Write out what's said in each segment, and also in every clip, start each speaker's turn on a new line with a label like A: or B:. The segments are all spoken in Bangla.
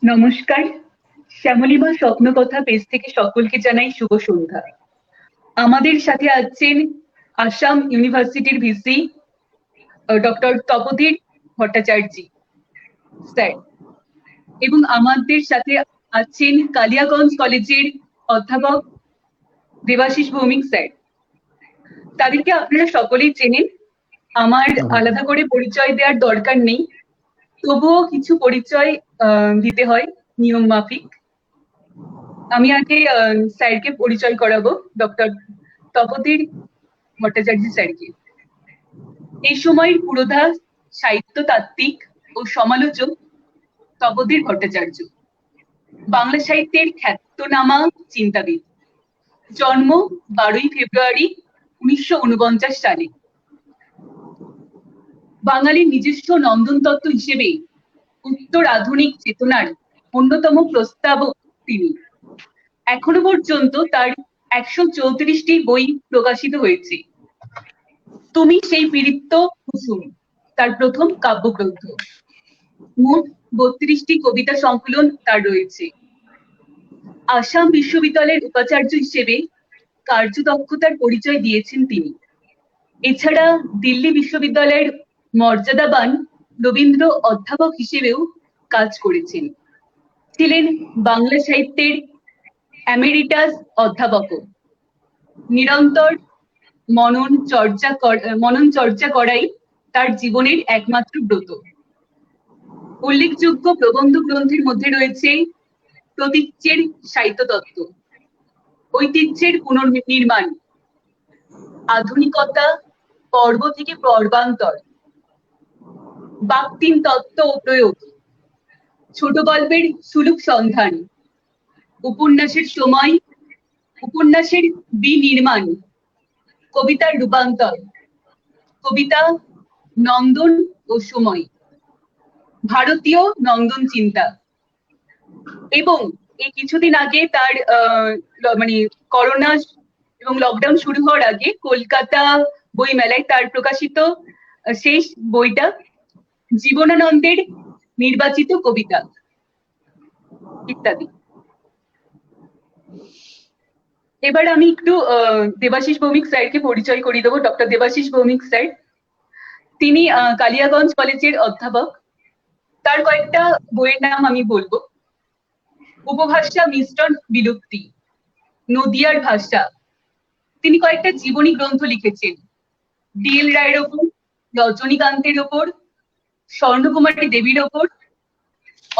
A: নমস্কার। শ্যামলীমা স্বপ্নকথা পেজ থেকে সকলকে জানাই শুভ সন্ধ্যা। আমাদের সাথে আছেন আসাম ইউনিভার্সিটির VC doctor Tapodhir Bhattacharya sir, এবং আমাদের সাথে আছেন কালিয়াগঞ্জ কলেজের অধ্যাপক দেবাশিস ভৌমিক স্যার। তাদেরকে আপনারা সকলেই চেনেন, আমার আলাদা করে পরিচয় দেওয়ার দরকার নেই, তবুও কিছু পরিচয় দিতে হয় নিয়ম মাফিক। আমি আগে স্যারকে পরিচয় করাবো, ডক্টর তপোধীর ভট্টাচার্য স্যারকে। এই সময়ের পুরোধা সাহিত্যতাত্ত্বিক ও সমালোচক তপোধীর ভট্টাচার্য, বাংলা সাহিত্যের খ্যাতনামা চিন্তাবিদ। জন্ম 12ই ফেব্রুয়ারি 1949 সালে। বাঙালির নিজস্ব নন্দন তত্ত্ব হিসেবে উত্তর আধুনিক চেতনার অন্যতম প্রস্তাবক তিনি। এখনো পর্যন্ত তার 134টি বই প্রকাশিত হয়েছে। তুমি সেই পীড়িত কুসুম তার প্রথম কাব্যগ্রন্থ। মোট 32টি কবিতা সংকলন তার রয়েছে। আসাম বিশ্ববিদ্যালয়ের উপাচার্য হিসেবে কার্যদক্ষতার পরিচয় দিয়েছেন তিনি। এছাড়া দিল্লি বিশ্ববিদ্যালয়ের মর্যাদাবান রবীন্দ্র অধ্যাপক হিসেবেও কাজ করেছেন। ছিলেন বাংলা সাহিত্যের এমেরিটাস অধ্যাপকও। নিরন্তর মনন চর্চা করাই তার জীবনের একমাত্র ব্রত। উল্লেখযোগ্য প্রবন্ধ গ্রন্থের মধ্যে রয়েছে প্রতীচ্যের সাহিত্যতত্ত্ব, ঐতিহ্যের পুনর্নির্মাণ, আধুনিকতা পর্ব থেকে পর্বান্তর, বাক্তিন তত্ত্ব ও প্রয়োগ, ছোট গল্পের সুলুক সন্ধান, উপন্যাসের সময়, উপন্যাসের বিনির্মাণ, কবিতার রূপান্তর, কবিতা নন্দন ও সময়, ভারতীয় নন্দন চিন্তা। এবং এই কিছুদিন আগে তার মানে করোনা এবং লকডাউন শুরু হওয়ার আগে কলকাতা বই মেলায় তার প্রকাশিত শেষ বইটা জীবনানন্দের নির্বাচিত কবিতা ইত্যাদি। এবার আমি একটু দেবাশিস ভৌমিক স্যারকে পরিচয় করিয়ে দেবো। ডক্টর দেবাশিস ভৌমিক স্যার, তিনি কালিয়াগঞ্জ কলেজের অধ্যাপক। তার কয়েকটা বইয়ের নাম আমি বলবো। উপভাষা মিশ্রণ বিলুপ্তি, নদিয়ার ভাষা। তিনি কয়েকটা জীবনী গ্রন্থ লিখেছেন ডিএল রায়ের ওপর, রজনীকান্তের ওপর, স্বর্ণকুমারী দেবীর ওপর,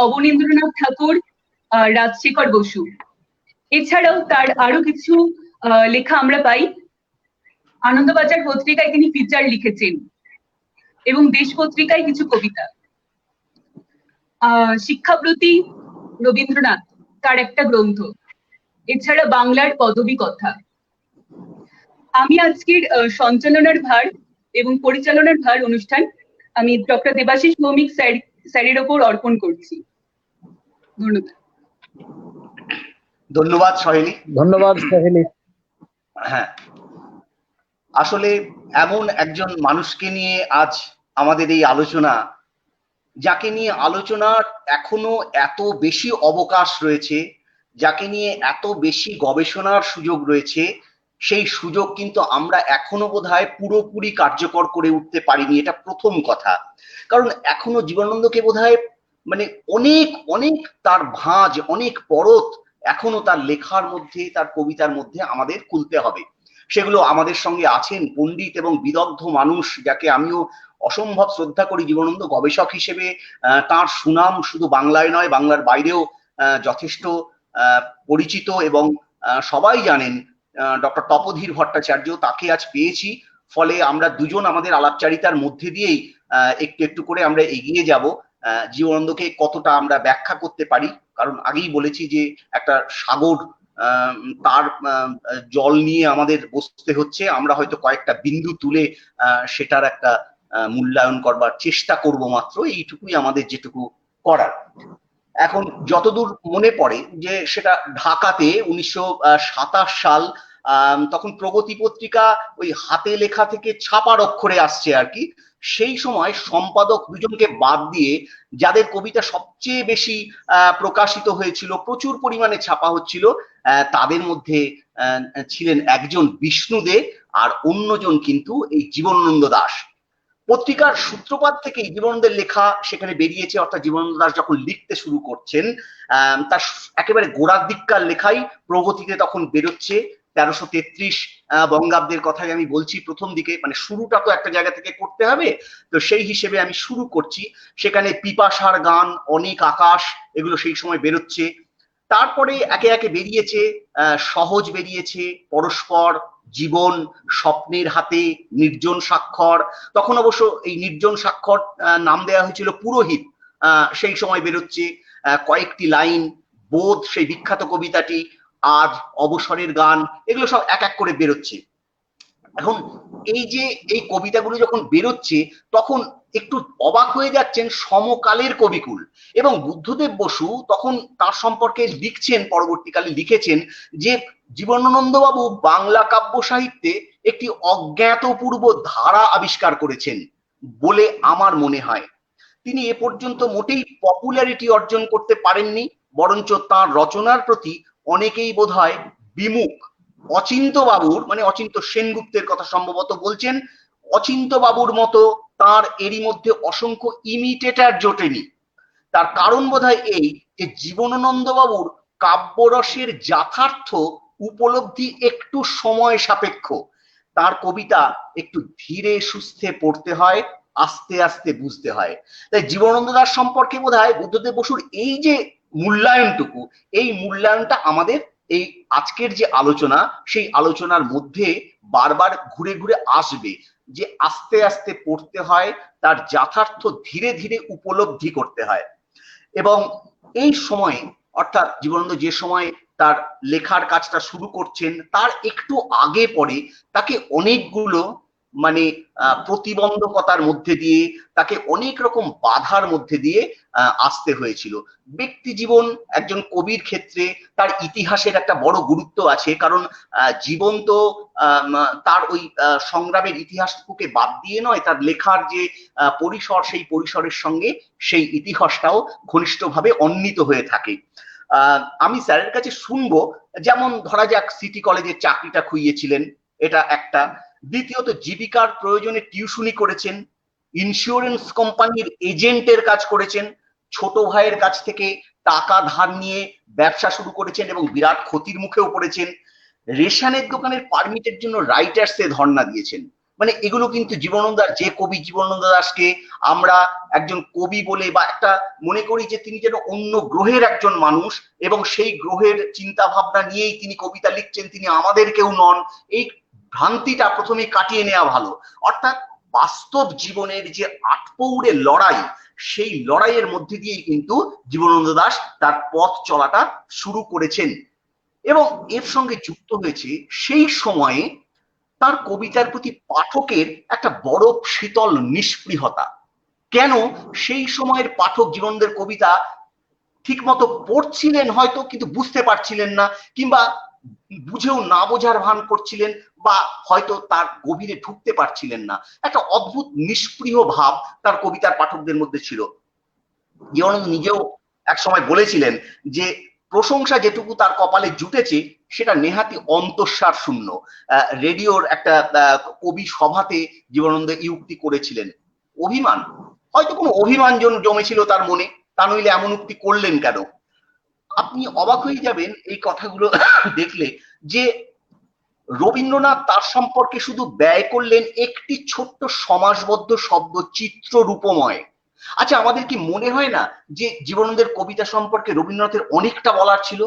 A: অবনীন্দ্রনাথ ঠাকুর, রাজশেখর বসু। এছাড়াও তার আরো কিছু লেখা আমরা পাই। আনন্দবাজার পত্রিকায় তিনি ফিচার লিখেছেন এবং দেশ পত্রিকায় কিছু কবিতা। শিক্ষাপ্রতি রবীন্দ্রনাথ তার একটা গ্রন্থ। এছাড়া বাংলার পদবী কথা। আমি আজকের সঞ্চালনার ভার এবং পরিচালনার ভার অনুষ্ঠান আমি ডক্টর দেবাশিস ভৌমিক স্যারের ওপর অর্পণ করছি। ধন্যবাদ।
B: ধন্যবাদ সহেলি।
C: ধন্যবাদ সহেলি।
B: হ্যাঁ, আসলে এমন একজন মানুষকে নিয়ে আজ আমাদের এই আলোচনা, যাকে নিয়ে আলোচনার এখনো এত বেশি অবকাশ রয়েছে, যাকে নিয়ে এত বেশি গবেষণার সুযোগ রয়েছে, সেই সুযোগ কিন্তু আমরা এখনো বোধহয় পুরোপুরি কার্যকর করে উঠতে পারিনি। এটা প্রথম কথা। কারণ এখনো জীবনানন্দকে বোধহয় মানে অনেক অনেক তার ভাঁজ, অনেক পরত এখনো তার লেখার মধ্যে, তার কবিতার মধ্যে আমাদের খুলতে হবে। সেগুলো আমাদের সঙ্গে আছেন পণ্ডিত এবং বিদগ্ধ মানুষ, যাকে আমিও অসম্ভব শ্রদ্ধা করি জীবনানন্দ গবেষক হিসেবে। তার সুনাম শুধু বাংলায় নয়, বাংলার বাইরেও যথেষ্ট পরিচিত এবং সবাই জানেন। ডক্টর তপোধীর ভট্টাচার্য, তাকে আজ পেয়েছি। ফলে আমরা দুজন আমাদের আলাপচারিতার মধ্যে দিয়েই একটু একটু করে আমরা এগিয়ে যাব জীবনানন্দকে কতটা আমরা ব্যাখ্যা করতে পারি। কারণ আগেই বলেছি যে একটা সাগর, তার জল নিয়ে আমাদের বসতে হচ্ছে। আমরা হয়তো কয়েকটা বিন্দু তুলে সেটার একটা মূল্যায়ন করবার চেষ্টা করব মাত্র, এইটুকুই আমাদের যেটুকু করার। এখন যতদূর মনে পড়ে যে সেটা ঢাকাতে 1927 সাল তখন প্রগতি পত্রিকা ওই হাতে লেখা থেকে ছাপার অক্ষরে আসছে আর কি। সেই সময় সম্পাদক দুজনকে বাদ দিয়ে যাদের কবিতা সবচেয়ে বেশি প্রকাশিত হয়েছিল, প্রচুর পরিমাণে ছাপা হচ্ছিল, তাদের মধ্যে ছিলেন একজন বিষ্ণু দে আর অন্যজন কিন্তু এই জীবনানন্দ দাশ। পত্রিকার সূত্রপাত থেকেই জীবনানন্দের লেখা সেখানে বেরিয়েছে, অর্থাৎ জীবনানন্দ দাশ যখন লিখতে শুরু করছেন তার একেবারে গোড়ার দিককার লেখাই প্রগতিতে তখন বেরোচ্ছে। 1333 বঙ্গাব্দের কথাই আমি বলছি, প্রথম দিকে, মানে শুরুটা তো একটা জায়গা থেকে করতে হবে, তো সেই হিসেবে আমি শুরু করছি। সেখানে পিপাসার গান, অনেক আকাশ, এগুলো সেই সময় বেরোচ্ছে। তারপরে একে একে বেরিয়েছে সহজ, বেরিয়েছে পরস্পর, জীবন, স্বপ্নের হাতে, নির্জন স্বাক্ষর। তখন অবশ্য এই নির্জন স্বাক্ষর নাম দেওয়া হয়েছিল পুরোহিত, সেই সময় বেরোচ্ছে। কয়েকটি লাইন, বোধ, সেই বিখ্যাত কবিতাটি, আজ, অবসরের গান, এগুলো সব এক এক করে বেরোচ্ছে। এখন এই যে এই কবিতাগুলো যখন বেরোচ্ছে তখন একটু অবাক হয়ে যাচ্ছেন সমকালের কবিকুল। এবং বুদ্ধদেব বসু তখন তার সম্পর্কে লিখছেন, পরবর্তীকালে লিখেছেন যে জীবনানন্দ বাবু বাংলা কাব্য সাহিত্যে একটি অজ্ঞাতপূর্ব ধারা আবিষ্কার করেছেন বলে আমার মনে হয়। তিনি এ পর্যন্ত মোটেই পপুলারিটি অর্জন করতে পারেননি, বরঞ্চ তার রচনার প্রতি অনেকেই বোধহয় বিমুখ। অচিন্ত বাবুর, মানে অচিন্ত সেনগুপ্তের কথা সম্ভবত বলছেন, অচিন্ত বাবুর মতো তার এরই মধ্যে অসংখ্য ইমিটেটার জোটেনি। তার কারণ বোধহয় এই যে জীবনানন্দ বাবুর কাব্যরসের যথার্থ উপলব্ধি একটু সময় সাপেক্ষ। তার কবিতা একটু ধীরে সুস্থে পড়তে হয়, আস্তে আস্তে বুঝতে হয়। তাই জীবনানন্দ দাশ সম্পর্কে বোধহয় বুদ্ধদেব বসুর এই যে মূল্যায়নটুকু, এই মূল্যায়নটা আমাদের এই আজকের যে আলোচনা, সেই আলোচনার মধ্যে বারবার ঘুরে ঘুরে আসবে, যে আস্তে আস্তে পড়তে হয়, তার যথার্থ ধীরে ধীরে উপলব্ধি করতে হয়। এবং এই সময়ে, অর্থাৎ জীবনানন্দ যে সময় তার লেখার কাজটা শুরু করছেন, তার একটু আগে পরে তাকে অনেকগুলো মানে প্রতিবন্ধকতার মধ্যে দিয়ে, তাকে অনেক রকম বাধার মধ্যে দিয়ে আসতে হয়েছিল। ব্যক্তি জীবন, একজন কবির ক্ষেত্রে তার ইতিহাসের একটা বড় গুরুত্ব আছে, কারণ জীবন তো তার ওই সংগ্রামের ইতিহাসটুকুকে বাদ দিয়ে নয়, তার লেখার যে পরিসর, সেই পরিসরের সঙ্গে সেই ইতিহাসটাও ঘনিষ্ঠভাবে অন্বিত হয়ে থাকে। আমি স্যারের কাছে শুনবো, যেমন ধরা যাক সিটি কলেজের চাকরিটা খুইয়েছিলেন, এটা একটা। দ্বিতীয়ত জীবিকার প্রয়োজনে টিউশনি করেছেন, ইন্স্যুরেন্স কোম্পানির এজেন্টের কাজ করেছেন, ছোট ভাইয়ের কাছ থেকে টাকা ধার নিয়ে ব্যবসা শুরু করেছেন এবং বিরাট ক্ষতির মুখেও পড়েছেন, রেশনের দোকানের পারমিটের জন্য রাইটার্সে ধর্ণা দিয়েছেন। মানে এগুলো কিন্তু জীবনানন্দ, যে কবি জীবনানন্দ দাশকে আমরা একজন কবি বলে বা একটা মনে করি যে তিনি যেন অন্য গ্রহের একজন মানুষ এবং সেই গ্রহের চিন্তা ভাবনা নিয়েই তিনি কবিতা লিখছেন, তিনি আমাদের কেউ নন, এই ভ্রান্তিটা প্রথমে কাটিয়ে নেওয়া ভালো। অর্থাৎ বাস্তব জীবনের যে আটপৌড়ে লড়াই, সেই লড়াইয়ের মধ্যে দিয়েই কিন্তু জীবনানন্দ দাশ তার পথ চলাটা শুরু করেছেন। এবং এর সঙ্গে যুক্ত হয়েছে সেই সময়ে তার কবিতার প্রতি পাঠকের একটা বড় শীতল নিষ্পৃহতা। কেন? সেই সময়ের পাঠক জীবনানন্দের কবিতা ঠিক মতো পড়ছিলেন হয়তো, কিন্তু বুঝতে পারছিলেন না, কিংবা বুঝেও না বোঝার ভান করছিলেন, বা হয়তো তার গভীরে ঢুকতে পারছিলেন না। একটা অদ্ভুত নিষ্পৃহ ভাব তার কবিতার পাঠকদের মধ্যে ছিল। জীবনানন্দ নিজেও এক সময় বলেছিলেন যে প্রশংসা যেটুকু তার কপালে জুটেছে সেটা নেহাতি অন্তঃসার শূন্য। রেডিওর একটা কবি সভাতে জীবনানন্দ উক্তি করেছিলেন। অভিমান, হয়তো কোনো অভিমান জমেছিল তার মনে, তা নইলে এমন উক্তি করলেন কেন? আপনি অবাক হয়ে যাবেন এই কথাগুলো দেখলে, যে রবীন্দ্রনাথ তার সম্পর্কে শুধু ব্যয় করলেন একটি ছোট্ট সমাসবদ্ধ শব্দ, চিত্র রূপময়। আচ্ছা, আমাদের কি মনে হয় না যে জীবনানন্দের কবিতা সম্পর্কে রবীন্দ্রনাথের অনেকটা বলার ছিল,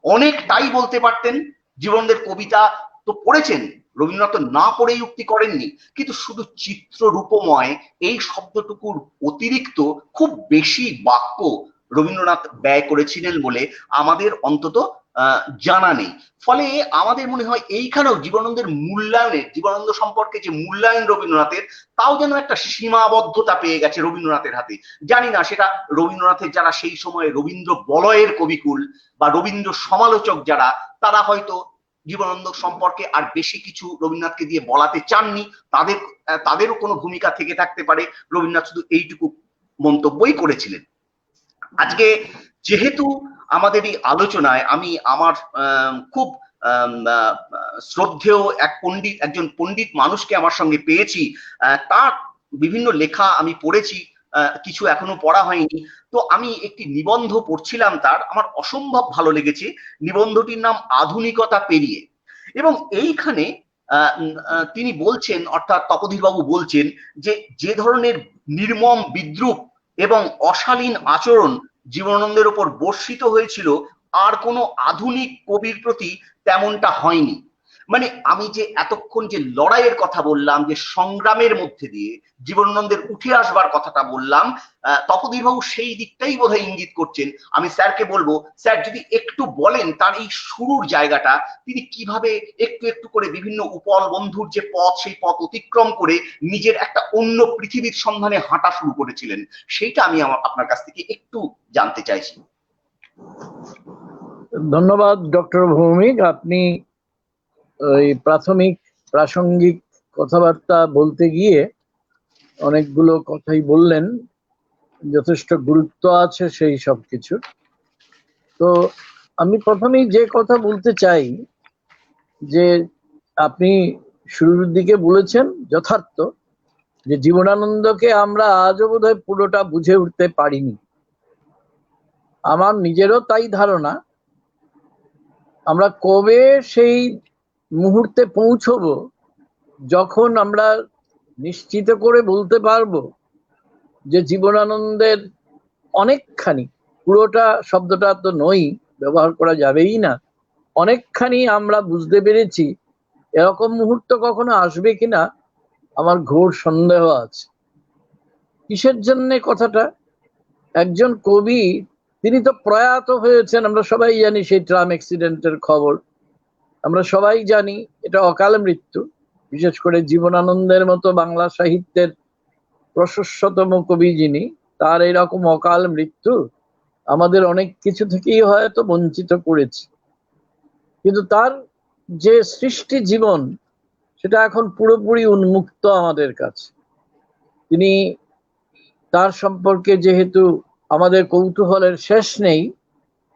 B: অনেকটাই বলতে পারতেন? জীবনানন্দের কবিতা তো পড়েছেন, রবীন্দ্রনাথ না পড়েই উক্তি করেননি, কিন্তু শুধু চিত্র রূপময় এই শব্দটুকুর অতিরিক্ত খুব বেশি বাক্য রবীন্দ্রনাথ ব্যয় করেছিলেন বলে আমাদের অন্তত জানা নেই। ফলে আমাদের মনে হয় এইখানেও জীবনানন্দের মূল্যায়নে, জীবনানন্দ সম্পর্কে যে মূল্যায়ন রবীন্দ্রনাথের, তাও যেন একটা সীমাবদ্ধতা পেয়ে গেছে রবীন্দ্রনাথের হাতে। জানি না সেটা রবীন্দ্রনাথের যারা সেই সময় রবীন্দ্র বলয়ের কবিকুল বা রবীন্দ্র সমালোচক যারা, তারা হয়তো জীবনানন্দ সম্পর্কে আর বেশি কিছু রবীন্দ্রনাথকে দিয়ে বলাতে চাননি। তাদেরও কোনো ভূমিকা থেকে থাকতে পারে, রবীন্দ্রনাথ শুধু এইটুকু মন্তব্যই করেছিলেন। আজকে যেহেতু আমাদের এই আলোচনায় আমি আমার খুব শ্রদ্ধেয় একজন পণ্ডিত মানুষকে আমার সঙ্গে পেয়েছি, তার বিভিন্ন লেখা আমি পড়েছি, কিছু এখনো পড়া হয়নি। তো আমি একটি নিবন্ধ পড়ছিলাম তার, আমার অসম্ভব ভালো লেগেছে। নিবন্ধটির নাম আধুনিকতা পেরিয়ে। এবং এইখানে তিনি বলছেন, অর্থাৎ তপোধীর বাবু বলছেন যে যে ধরনের নির্মম বিদ্রূপ এবং অশালীন আচরণ জীবনানন্দের উপর বর্ষিত হয়েছিল, আর কোনো আধুনিক কবির প্রতি তেমনটা হয়নি। মানে আমি যে এতক্ষণ যে লড়াইয়ের কথা বললাম, যে সংগ্রামের মধ্যে দিয়ে জীবনানন্দের উঠে আসবার কথাটা বললাম, তপোধীর বাবু সেই দিকটাই বোধহয় ইঙ্গিত করছেন। আমি স্যারকে বলবো, স্যার যদি একটু বলেন তার এই শুরুর জায়গাটা, তিনি কিভাবে একটু একটু করে বিভিন্ন উপল বন্ধুর যে পথ, সেই পথ অতিক্রম করে নিজের একটা অন্য পৃথিবীর সন্ধানে হাঁটা শুরু করেছিলেন, সেইটা আমি আপনার কাছ থেকে একটু জানতে চাইছি।
C: ধন্যবাদ ডক্টর ভৌমিক। আপনি ওই প্রাসঙ্গিক কথাবার্তা বলতে গিয়ে অনেকগুলো কথাই বললেন, যথেষ্ট গুরুত্ব আছে সেই সব কিছু। তো আমি প্রথমেই যে কথা বলতে চাই, যে আপনি শুরুর দিকে বলেছেন যথার্থ, যে জীবনানন্দকে আমরা আজও বোধহয় পুরোটা বুঝে উঠতে পারিনি। আমার নিজেরও তাই ধারণা। আমরা কবে সেই মুহূর্তে পৌঁছবো যখন আমরা নিশ্চিত করে বলতে পারবো যে জীবনানন্দের অনেকখানি, পুরোটা শব্দটা তো নই, ব্যবহার করা যাবেই না, অনেকখানি আমরা বুঝতে পেরেছি, এরকম মুহূর্ত কখনো আসবে কিনা আমার ঘোর সন্দেহ আছে। কিসের জন্য কথাটা? একজন কবি, তিনি তো প্রয়াত হয়েছেন, আমরা সবাই জানি সেই ট্রাম অ্যাক্সিডেন্টের খবর, আমরা সবাই জানি এটা অকাল মৃত্যু। বিশেষ করে জীবনানন্দের মতো বাংলা সাহিত্যের প্রশস্ততম কবি যিনি, তার এরকম অকাল মৃত্যু আমাদের অনেক কিছু থেকেই হয়তো বঞ্চিত করেছে। কিন্তু তার যে সৃষ্টি জীবন, সেটা এখন পুরোপুরি উন্মুক্ত আমাদের কাছে। তিনি, তার সম্পর্কে যেহেতু আমাদের কৌতূহলের শেষ নেই,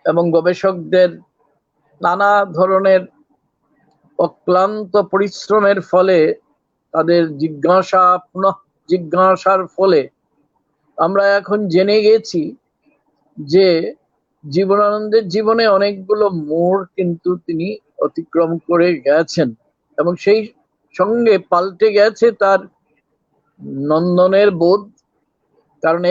C: এবং গবেষকদের নানা ধরনের অক্লান্ত পরিশ্রমের ফলে, তাদের জিজ্ঞাসা পুনঃ জিজ্ঞাসার ফলে আমরা এখন জেনে গেছি যে জীবনানন্দের জীবনে অনেকগুলো মোড় কিন্তু তিনি অতিক্রম করে গেছেন, এবং সেই সঙ্গে পাল্টে গেছে তার নন্দনের বোধ। কারণ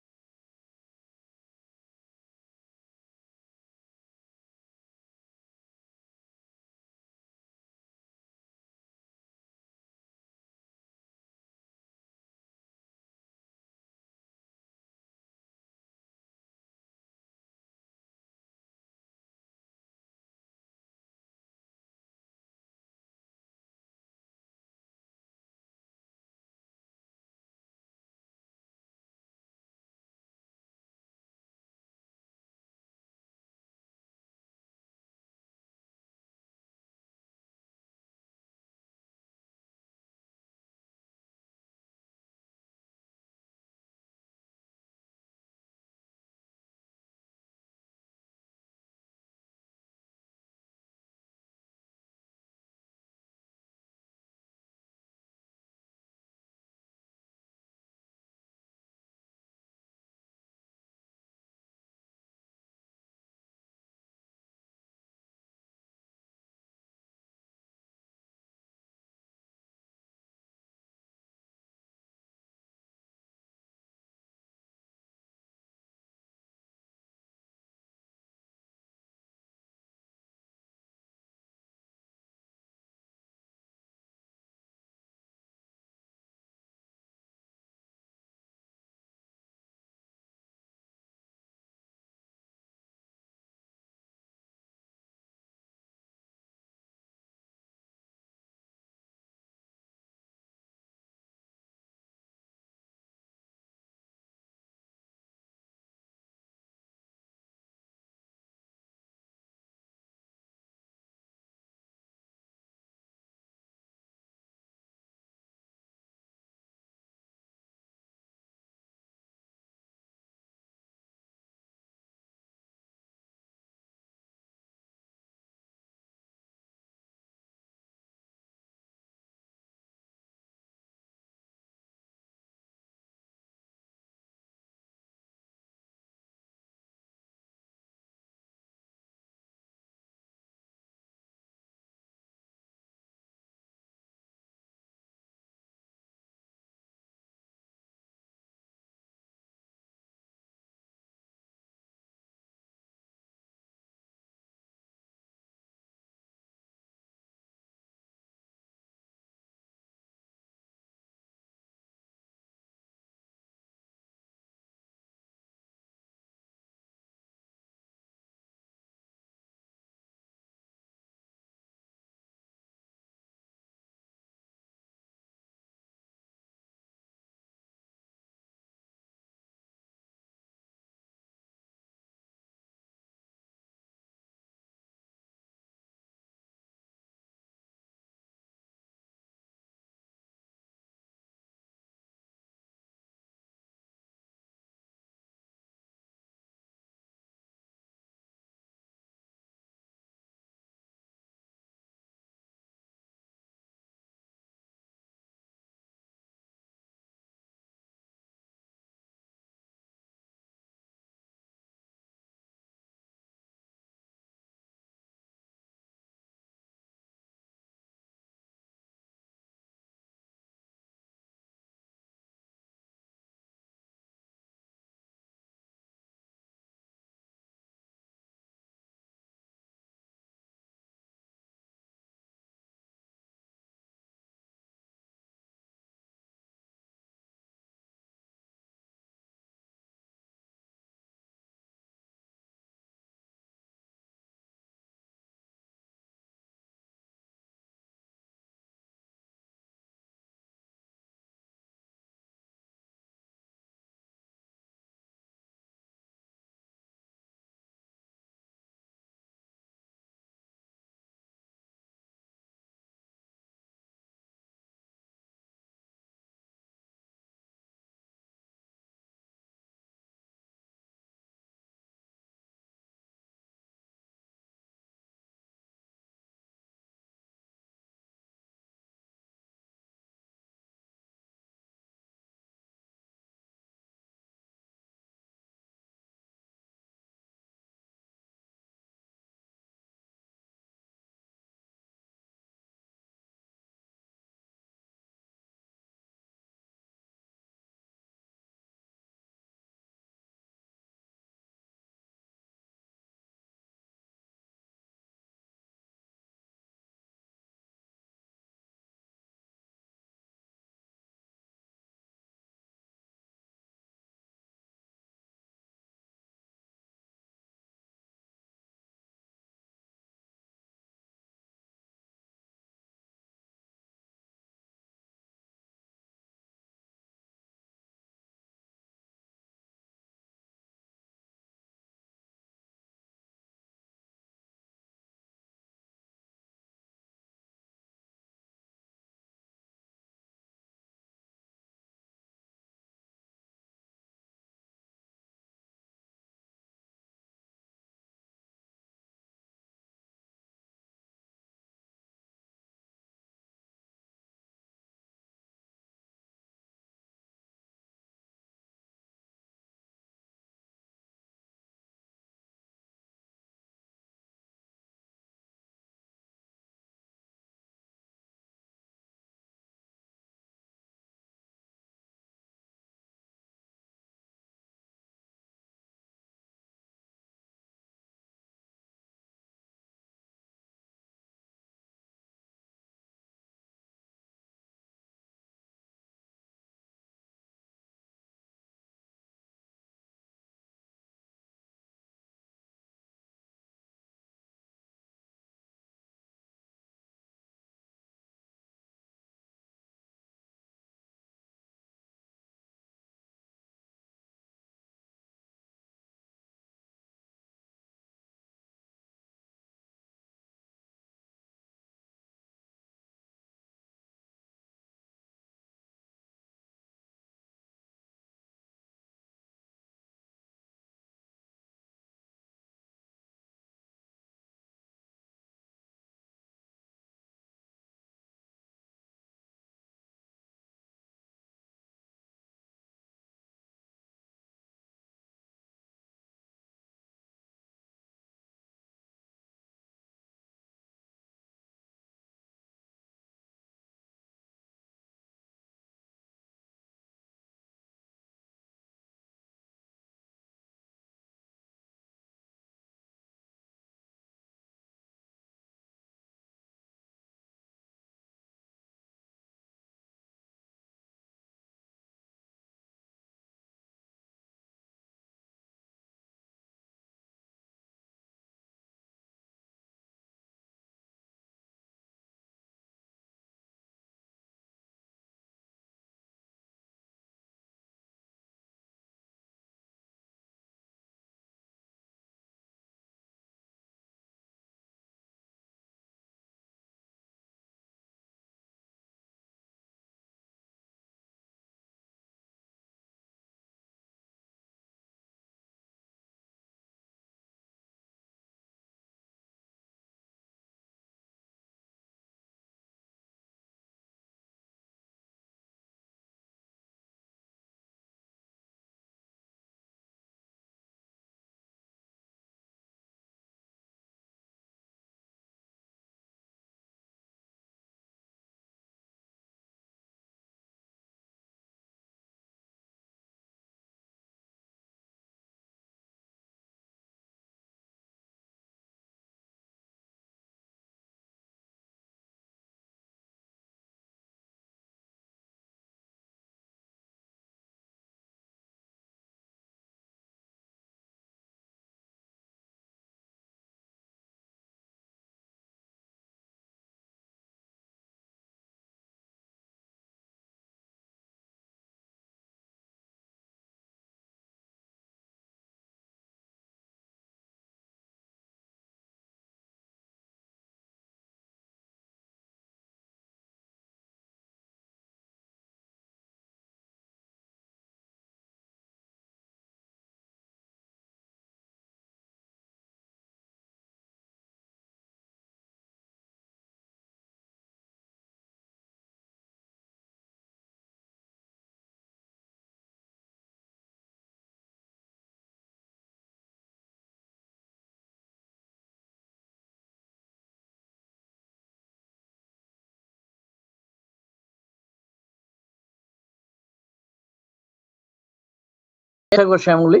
C: থাকো শ্যামলী।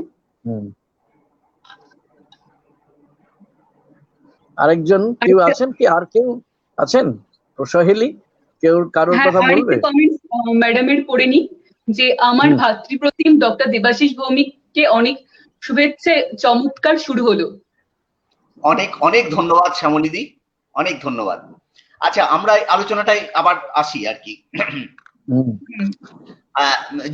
C: আরেকজন কেউ আছেন কি? আর কেউ আছেন? সোহেলি, কেউ কারোর কথা বলবে?
A: কমেন্টস ম্যাডামের পড়ে নি যে আমার ভাতৃপ্রতিম ডক্টর দেবাশিস ভৌমিককে অনেক শুভেচ্ছা, চমৎকার শুরু হলো।
B: অনেক অনেক ধন্যবাদ শ্যামলীদি, অনেক ধন্যবাদ। আচ্ছা, আমরা আলোচনাটাই আবার আসি আর কি।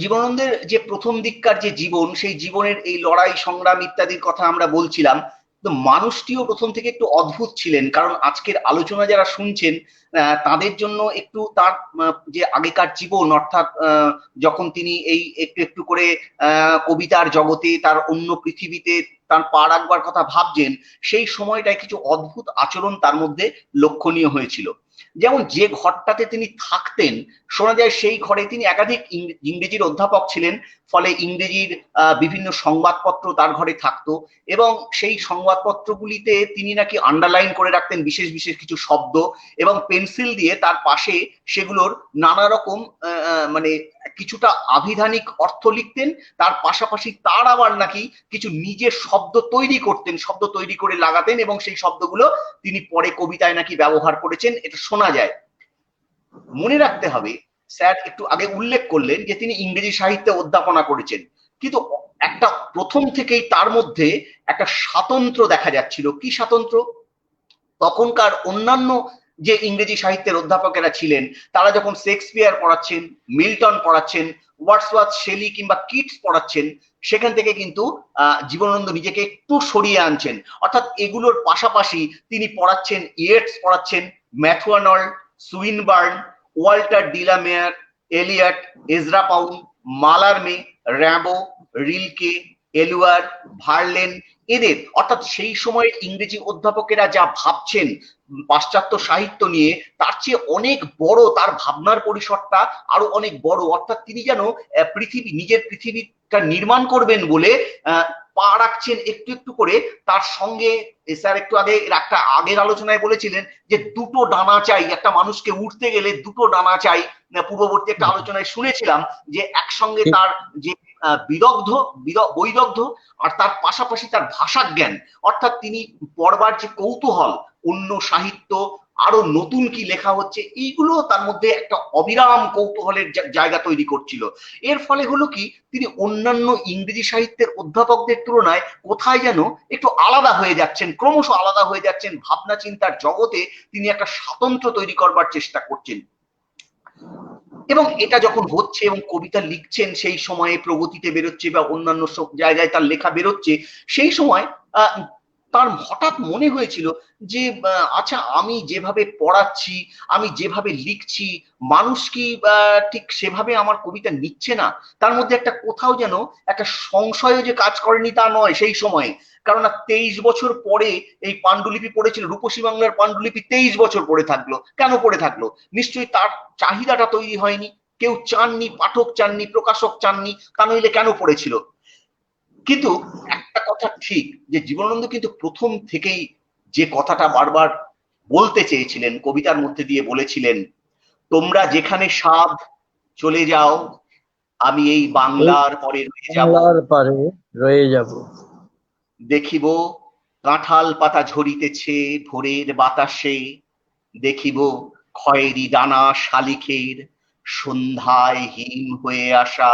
B: জীবনানন্দের যে প্রথম দিককার যে জীবন, সেই জীবনের এই লড়াই সংগ্রাম ইত্যাদির কথা আমরা বলছিলাম। তো মানুষটিও প্রথম থেকে একটু অদ্ভুত ছিলেন, কারণ আজকের আলোচনা যারা শুনছেন তাদের জন্য একটু তার যে আগেকার জীবন, অর্থাৎ যখন তিনি এই একটু একটু করে কবিতার জগতে, তার অন্য পৃথিবীতে তার পা রাখবার কথা ভাবছেন, সেই সময়টায় কিছু অদ্ভুত আচরণ তার মধ্যে লক্ষণীয় হয়েছিল। যেমন যে ঘরটাতে তিনি থাকতেন, শোনা যায় সেই ঘরে তিনি একাধিক ইংরেজির অধ্যাপক ছিলেন, ফলে ইংরেজির বিভিন্ন সংবাদপত্র তার ঘরে থাকতো, এবং সেই সংবাদপত্রগুলিতে তিনি নাকি আন্ডারলাইন করে রাখতেন বিশেষ বিশেষ কিছু শব্দ, এবং পেন্সিল দিয়ে তার পাশে সেগুলোর নানা রকম মানে কিছুটা আভিধানিক অর্থ লিখতেন। তার পাশাপাশি তার আবার নাকি কিছু নিজের শব্দ তৈরি করতেন, শব্দ তৈরি করে লাগাতেন, এবং সেই শব্দগুলো তিনি পরে কবিতায় নাকি ব্যবহার করেছেন, এটা শোনা যায়। মনে রাখতে হবে, স্যার একটু আগে উল্লেখ করলেন যে তিনি ইংরেজি সাহিত্যে অধ্যাপনা করেছেন, কিন্তু একটা প্রথম থেকেই তার মধ্যে একটা স্বাতন্ত্র দেখা যাচ্ছিল। কি স্বাতন্ত্র? তখনকার অন্যান্য যে ইংরেজি সাহিত্যের অধ্যাপকেরা ছিলেন, তারা যখন শেক্সপিয়ার পড়াচ্ছেন, মিল্টন পড়াচ্ছেন, ওয়ার্ডসওয়ার্থ, শেলি কিংবা কিটস পড়াচ্ছেন, সেখান থেকে কিন্তু জীবনানন্দ নিজেকে একটু সরিয়ে আনছেন। অর্থাৎ এগুলোর পাশাপাশি তিনি পড়াচ্ছেন ইয়েটস পড়াচ্ছেন, Matthew Arnold, Swinburne, Walter de la Mare, Eliot, Ezra পাউল, Mallarme, Rimbaud, Rilke, Eluard, Verlaine, এদের, অর্থাৎ সেই সময়ের ইংরেজি অধ্যাপকেরা যা ভাবছেন পাশ্চাত্য সাহিত্য নিয়ে, তার চেয়ে অনেক বড়, তার ভাবনার পরিসরটা আরো অনেক বড়। অর্থাৎ তিনি যেন পৃথিবী, নিজের পৃথিবীটা নির্মাণ করবেন বলে পা রাখছেন একটু একটু করে। তার সঙ্গে স্যার একটু আগে একটা আগের আলোচনায় বলেছিলেন যে দুটো ডানা চাই, একটা মানুষকে উঠতে গেলে দুটো ডানা চাই। পূর্ববর্তী একটা আলোচনায় শুনেছিলাম যে একসঙ্গে তার যে বৈদগ্ধ আর তার পাশাপাশি তার ভাষা জ্ঞান, অর্থাৎ তিনি পড়বার যে কৌতূহল, অন্য সাহিত্য আরো নতুন কি লেখা হচ্ছে, এইগুলো তার মধ্যে একটা অবিরাম কৌতূহলের জায়গা তৈরি করছিল। এর ফলে হলো কি, তিনি অন্যান্য ইংরেজি সাহিত্যের অধ্যাপকদের তুলনায় কোথায় যেন একটু আলাদা হয়ে যাচ্ছেন, ক্রমশ আলাদা হয়ে যাচ্ছেন। ভাবনা চিন্তার জগতে তিনি একটা স্বাতন্ত্র্য তৈরি করবার চেষ্টা করছেন, এবং এটা যখন হচ্ছে এবং কবিতা লিখছেন, সেই সময়ে প্রগতিতে বেরোচ্ছে বা অন্যান্য সব জায়গায় তার লেখা বেরোচ্ছে, সেই সময় তার হঠাৎ মনে হয়েছিল যে আচ্ছা, আমি যেভাবে পড়াচ্ছি, আমি যেভাবে লিখছি, মানুষ কি ঠিক সেভাবে আমার কবিতা নিচ্ছে না? তার মধ্যে একটা কোথাও যেন একটা সংশয় যে কাজ করেনি তা নয় সেই সময়ে। কারণ 23 বছর পরে এই পাণ্ডুলিপি পড়েছিল, রূপসী বাংলার পাণ্ডুলিপি 23 বছর পড়ে থাকলো। কেন পড়ে থাকলো? নিশ্চয়ই তার চাহিদাটা তৈরি হয়নি, কেউ চাননি, পাঠক চাননি, প্রকাশক চাননি, তা নইলে কেন পড়েছিল? কিন্তু একটা কথা ঠিক, যে জীবনানন্দ কিন্তু প্রথম থেকেই যে কথাটা বারবার বলতে চেয়েছিলেন, কবিতার মধ্যে দিয়ে বলেছিলেন, তোমরা যেখানে সাধ চলে যাও, আমি এই বাংলার পরে
C: রয়ে যাব,
B: দেখিব কাঁঠাল পাতা ঝরিতেছে ভোরের বাতাসে, দেখিব খয়েরি ডানা শালিখের সন্ধ্যায় হিম হয়ে আসা,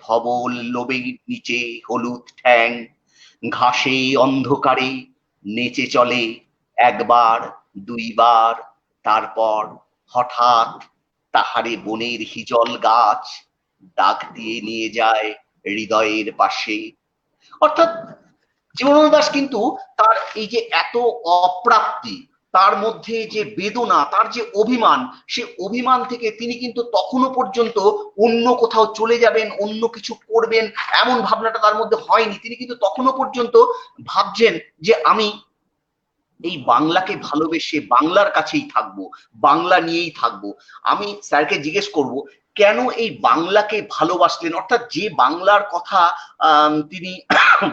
B: ধবল লোবের নিচে হলুদ ঠ্যাং, ঘাসে অন্ধকারে নেচে চলে একবার দুইবার, তারপর হঠাৎ তাহারে বনের হিজল গাছ ডাক দিয়ে নিয়ে যায় হৃদয়ের পাশে। অর্থাৎ জীবনানন্দ দাশ কিন্তু তার এই যে এত অপ্রাপ্তি, তার মধ্যে যে বেদনা, তার যে অভিমান, সে অভিমান থেকে তিনি কিন্তু তখনো পর্যন্ত অন্য কোথাও চলে যাবেন, অন্য কিছু করবেন, এমন ভাবনাটা তার মধ্যে হয়নি। তিনি কিন্তু তখনো পর্যন্ত ভাবছেন যে আমি এই বাংলাকে ভালোবেসে বাংলার কাছেই থাকবো, বাংলা নিয়েই থাকবো। আমি স্যারকে জিজ্ঞেস করব, কেন এই বাংলাকে ভালোবাসলেন? অর্থাৎ যে বাংলার কথা তিনি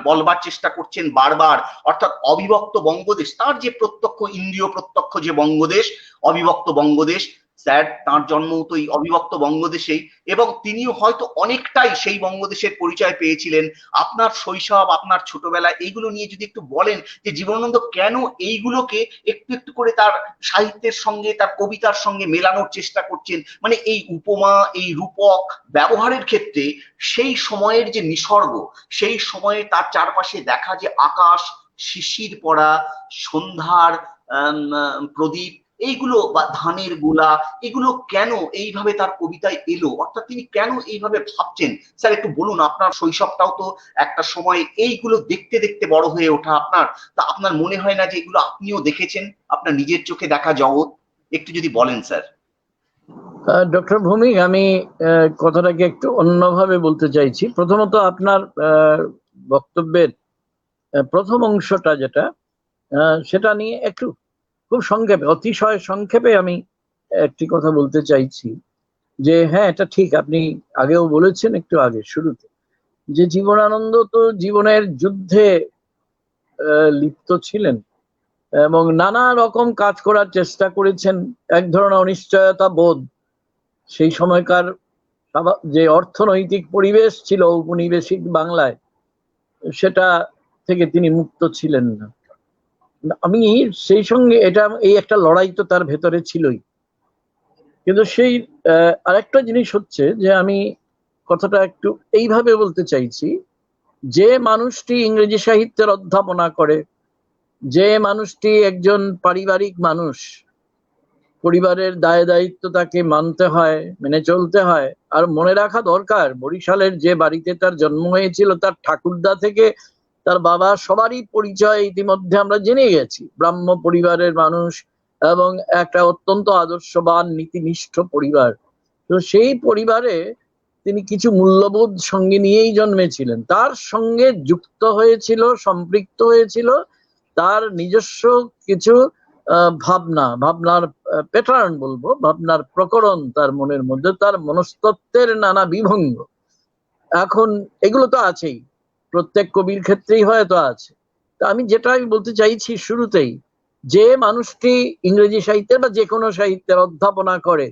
B: বলবার চেষ্টা করছেন বারবার, অর্থাৎ অবিভক্ত বঙ্গদেশ, তার যে প্রত্যক্ষ ইন্দ্রিয় প্রত্যক্ষ যে বঙ্গদেশ, অবিভক্ত বঙ্গদেশ, স্যার তার জন্ম তো এই অবিভক্ত বঙ্গদেশেই, এবং তিনিও হয়তো অনেকটাই সেই বঙ্গদেশের পরিচয় পেয়েছিলেন। আপনার শৈশব, আপনার ছোটবেলা, এইগুলো নিয়ে যদি একটু বলেন যে জীবনানন্দ কেন এইগুলোকে একটু একটু করে তার সাহিত্যের সঙ্গে, তার কবিতার সঙ্গে মেলানোর চেষ্টা করছেন, মানে এই উপমা, এই রূপক ব্যবহারের ক্ষেত্রে সেই সময়ের যে নিসর্গ, সেই সময়ে তার চারপাশে দেখা যে আকাশ, শিশির পড়া, সন্ধ্যার প্রদীপ, এইগুলো বা ধানের গোলা, এগুলো কেন এইভাবে তার কবিতায় এলো, অর্থাৎ তিনি কেন এইভাবে ভাবছেন? স্যার একটু বলুন, আপনার শৈশবটাও তো একটা সময় এইগুলো দেখতে দেখতে বড় হয়ে ওঠা আপনার, তা আপনার মনে হয় না যে এগুলো আপনিও দেখেছেন, আপনার নিজের চোখে দেখা জগৎ? একটু যদি বলেন স্যার।
C: ডক্টর ভৌমিক, আমি কথাটাকে একটু অন্যভাবে বলতে চাইছি। প্রথমত আপনার বক্তব্যের প্রথম অংশটা যেটা, সেটা নিয়ে একটু খুব সংক্ষেপে, অতিশয় সংক্ষেপে আমি একটি কথা বলতে চাইছি যে হ্যাঁ, এটা ঠিক, আপনি আগেও বলেছেন একটু আগে শুরুতে, যে জীবনানন্দ তো জীবনের যুদ্ধে লিপ্ত ছিলেন এবং নানা রকম কাজ করার চেষ্টা করেছেন। এক ধরনের অনিশ্চয়তা বোধ সেই সময়কার যে অর্থনৈতিক পরিবেশ ছিল ঔপনিবেশিক বাংলায়, সেটা থেকে তিনি মুক্ত ছিলেন না। আমি সেই সঙ্গে এটা, এই একটা লড়াই তো তার ভেতরে ছিলই। কিন্তু সেই আরেকটা জিনিস হচ্ছে যে আমি কথাটা একটু এইভাবে বলতে চাইছি, যে মানুষটি ইংরেজি সাহিত্যের অধ্যাপনা করে, যে মানুষটি একজন পারিবারিক মানুষ, পরিবারের দায় দায়িত্ব তাকে মানতে হয়, মেনে চলতে হয়। আর মনে রাখা দরকার, বরিশালের যে বাড়িতে তার জন্ম হয়েছিল, তার ঠাকুরদা থেকে তার বাবা সবারই পরিচয় ইতিমধ্যে আমরা জেনে গেছি, ব্রাহ্ম পরিবারের মানুষ এবং একটা অত্যন্ত আদর্শবান নীতিনিষ্ঠ পরিবার। তো সেই পরিবারে তিনি কিছু মূল্যবোধ সঙ্গে নিয়েই জন্মেছিলেন, তার সঙ্গে যুক্ত হয়েছিল, সম্পৃক্ত হয়েছিল তার নিজস্ব কিছু ভাবনার প্যাটার্ন বলবো, ভাবনার প্রকরণ তার মনের মধ্যে, তার মনস্তত্ত্বের নানা বিভঙ্গ। এখন এগুলো তো আছেই, প্রত্যেক কবির ক্ষেত্রেই হয়তো আছে। তা আমি যেটা বলতে চাইছি শুরুতেই, যে মানুষটি ইংরেজি সাহিত্যের বা যে কোনো সাহিত্যের অধ্যাপনা করে,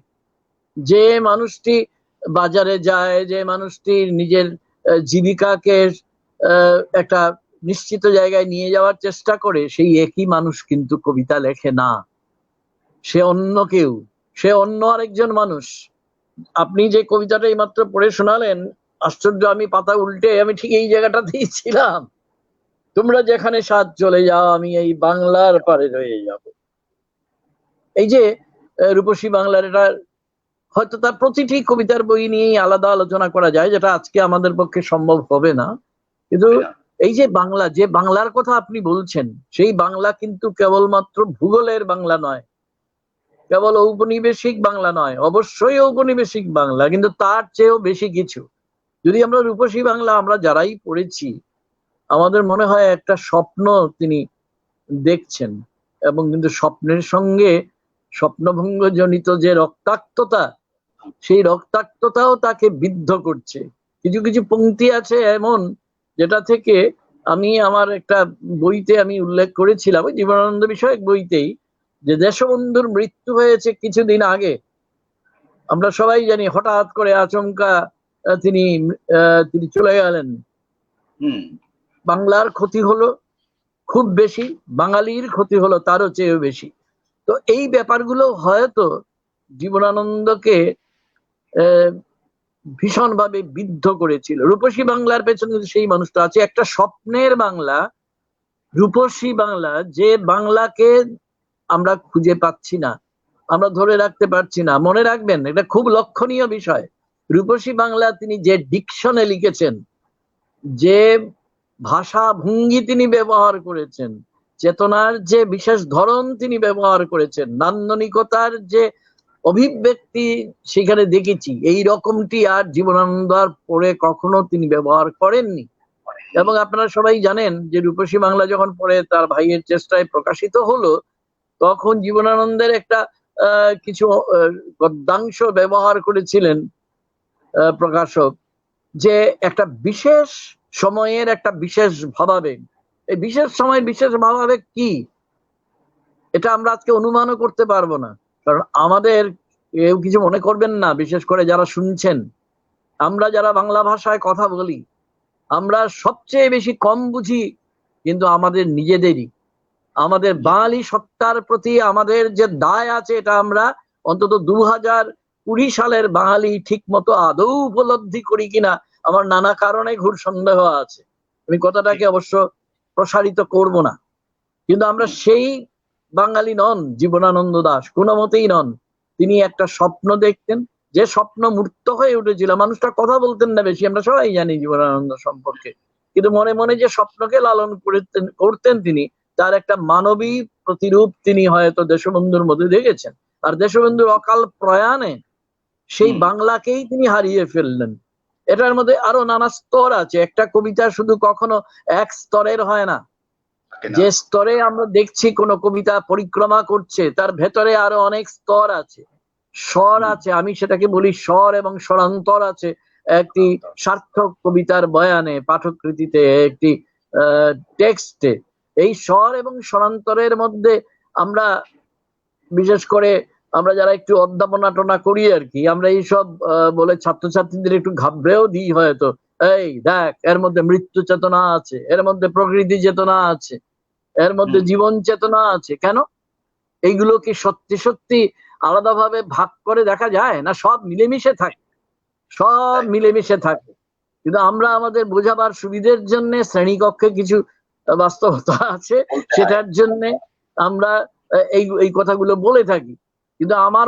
C: যে মানুষটি বাজারে যায়, যে মানুষটি নিজের জীবিকাকে একটা নিশ্চিত জায়গায় নিয়ে যাওয়ার চেষ্টা করে, সেই একই মানুষ কিন্তু কবিতা লেখে না। সে অন্য কেউ, সে অন্য আরেকজন মানুষ। আপনি যে কবিতাটা এইমাত্র পড়ে শোনালেন, আশ্চর্য, আমি পাতা উল্টে আমি ঠিক এই জায়গাটাতেই ছিলাম। তোমরা যেখানে সাথ চলে যাও, আমি এই বাংলার পারে রয়ে যাব। এই যে রূপসী বাংলার, এটা হয়তো তার প্রতিটি কবিতার বই নিয়েই আলাদা আলোচনা করা যায়, যেটা আজকে আমাদের পক্ষে সম্ভব হবে না। কিন্তু এই যে বাংলা, যে বাংলার কথা আপনি বলছেন, সেই বাংলা কিন্তু কেবলমাত্র ভূগোলের বাংলা নয়, কেবল ঔপনিবেশিক বাংলা নয়, অবশ্যই ঔপনিবেশিক বাংলা, কিন্তু তার চেয়েও বেশি কিছু। যদি আমরা রূপসী বাংলা আমরা যারাই পড়েছি, আমাদের মনে হয় একটা স্বপ্ন তিনি দেখছেন, এবং কিন্তু স্বপ্নের সঙ্গে স্বপ্নভঙ্গ জনিত যে রক্তাক্ততা, সেই রক্তাক্ততাও তাকে বিদ্ধ করছে। কিছু কিছু পংক্তি আছে এমন, যেটা থেকে আমি আমার একটা বইতে আমি উল্লেখ করেছিলাম, ওই জীবনানন্দ বিষয়ক বইতেই, যে দেশবন্ধুর মৃত্যু হয়েছে কিছুদিন আগে। আমরা সবাই জানি হঠাৎ করে আচমকা তিনি তিনি চলে গেলেন। বাংলার ক্ষতি হলো খুব বেশি, বাঙালির ক্ষতি হলো তারও চেয়েও বেশি। তো এই ব্যাপারগুলো হয়তো জীবনানন্দকে ভীষণভাবে বিদ্ধ করেছিল। রূপসী বাংলার পেছনে সেই মানুষটা আছে, একটা স্বপ্নের বাংলা, রূপসী বাংলা, যে বাংলাকে আমরা খুঁজে পাচ্ছি না, আমরা ধরে রাখতে পারছি না। মনে রাখবেন, এটা খুব লক্ষণীয় বিষয়, রূপসী বাংলা তিনি যে ডিকশনে লিখেছেন, যে ভাষা ভঙ্গি তিনি ব্যবহার করেছেন, চেতনার যে বিশেষ ধরন তিনি ব্যবহার করেছেন, নান্দনিকতার যে অভিব্যক্তি সেখানে দেখেছি, এই রকমটি আর জীবনানন্দ আর পরে কখনো তিনি ব্যবহার করেননি। এবং আপনারা সবাই জানেন যে রূপসী বাংলা যখন পরে তার ভাইয়ের চেষ্টায় প্রকাশিত হলো, তখন জীবনানন্দের একটা কিছু গদ্যাংশ ব্যবহার করেছিলেন প্রকাশক, যে একটা বিশেষ সময়ের একটা বিশেষ ভাবাবেগ। এই বিশেষ সময়ের বিশেষ ভাবাবেগ কি, এটা আমরা আজকে অনুমানও করতে পারবো না, কারণ আমাদের কেউ কিছু মনে করবেন না, বিশেষ করে যারা শুনছেন। আমরা যারা বাংলা ভাষায় কথা বলি, আমরা সবচেয়ে বেশি কম বুঝি কিন্তু আমাদের নিজেদেরই। আমাদের বাঙালি সত্তার প্রতি আমাদের যে দায় আছে, এটা আমরা অন্তত 2020 সালের বাঙালি ঠিক মতো আদৌ উপলব্ধি করি কিনা আমার নানা কারণে ঘোর সন্দেহ আছে। আমি কথাটাকে অবশ্য প্রসারিত করব না, কিন্তু আমরা সেই বাঙালি নন। জীবনানন্দ দাশ কোনো মতেই নন। তিনি একটা স্বপ্ন দেখতেন, যে স্বপ্ন মূর্ত হয়ে উঠেছিল। মানুষটা কথা বলতেন না বেশি, আমরা সবাই জানি জীবনানন্দ সম্পর্কে, কিন্তু মনে মনে যে স্বপ্নকে লালন করতেন তিনি, তার একটা মানবী প্রতিরূপ তিনি হয়তো দেশবন্ধুর মধ্যে দেখেছেন। আর দেশবন্ধুর অকাল প্রয়াণে সেই বাংলাকেই তিনি হারিয়ে ফেললেন। এটার মধ্যে আরো নানা স্তর আছে। একটা কবিতা শুধু কখনো এক স্তরের হয় না। যে স্তরে আমরা দেখছি কোন কবিতা পরিক্রমা করছে, তার ভেতরে আরো অনেক স্তর আছে, স্বর আছে। আমি সেটাকে বলি স্বর এবং স্বরান্তর আছে একটি সার্থক কবিতার বয়ানে, পাঠকৃতিতে, একটি টেক্সটে। এই স্বর এবং স্বরান্তরের মধ্যে আমরা বিশেষ করে আমরা যারা একটু অধ্যাপনা করি আর কি, আমরা এইসব বলে ছাত্রছাত্রীদের একটু ঘাবড়েও দিই হয়তো। এই দেখ, এর মধ্যে মৃত্যু চেতনা আছে, এর মধ্যে প্রকৃতি চেতনা আছে, এর মধ্যে জীবন চেতনা আছে। কেন এইগুলো কি সত্যি সত্যি আলাদাভাবে ভাগ করে দেখা যায় না? সব মিলেমিশে থাকে, সব মিলেমিশে থাকে। কিন্তু আমরা আমাদের বোঝাবার সুবিধের জন্য শ্রেণীকক্ষে কিছু বাস্তবতা আছে, সেটার জন্য আমরা এই কথাগুলো বলে থাকি। কিন্তু আমার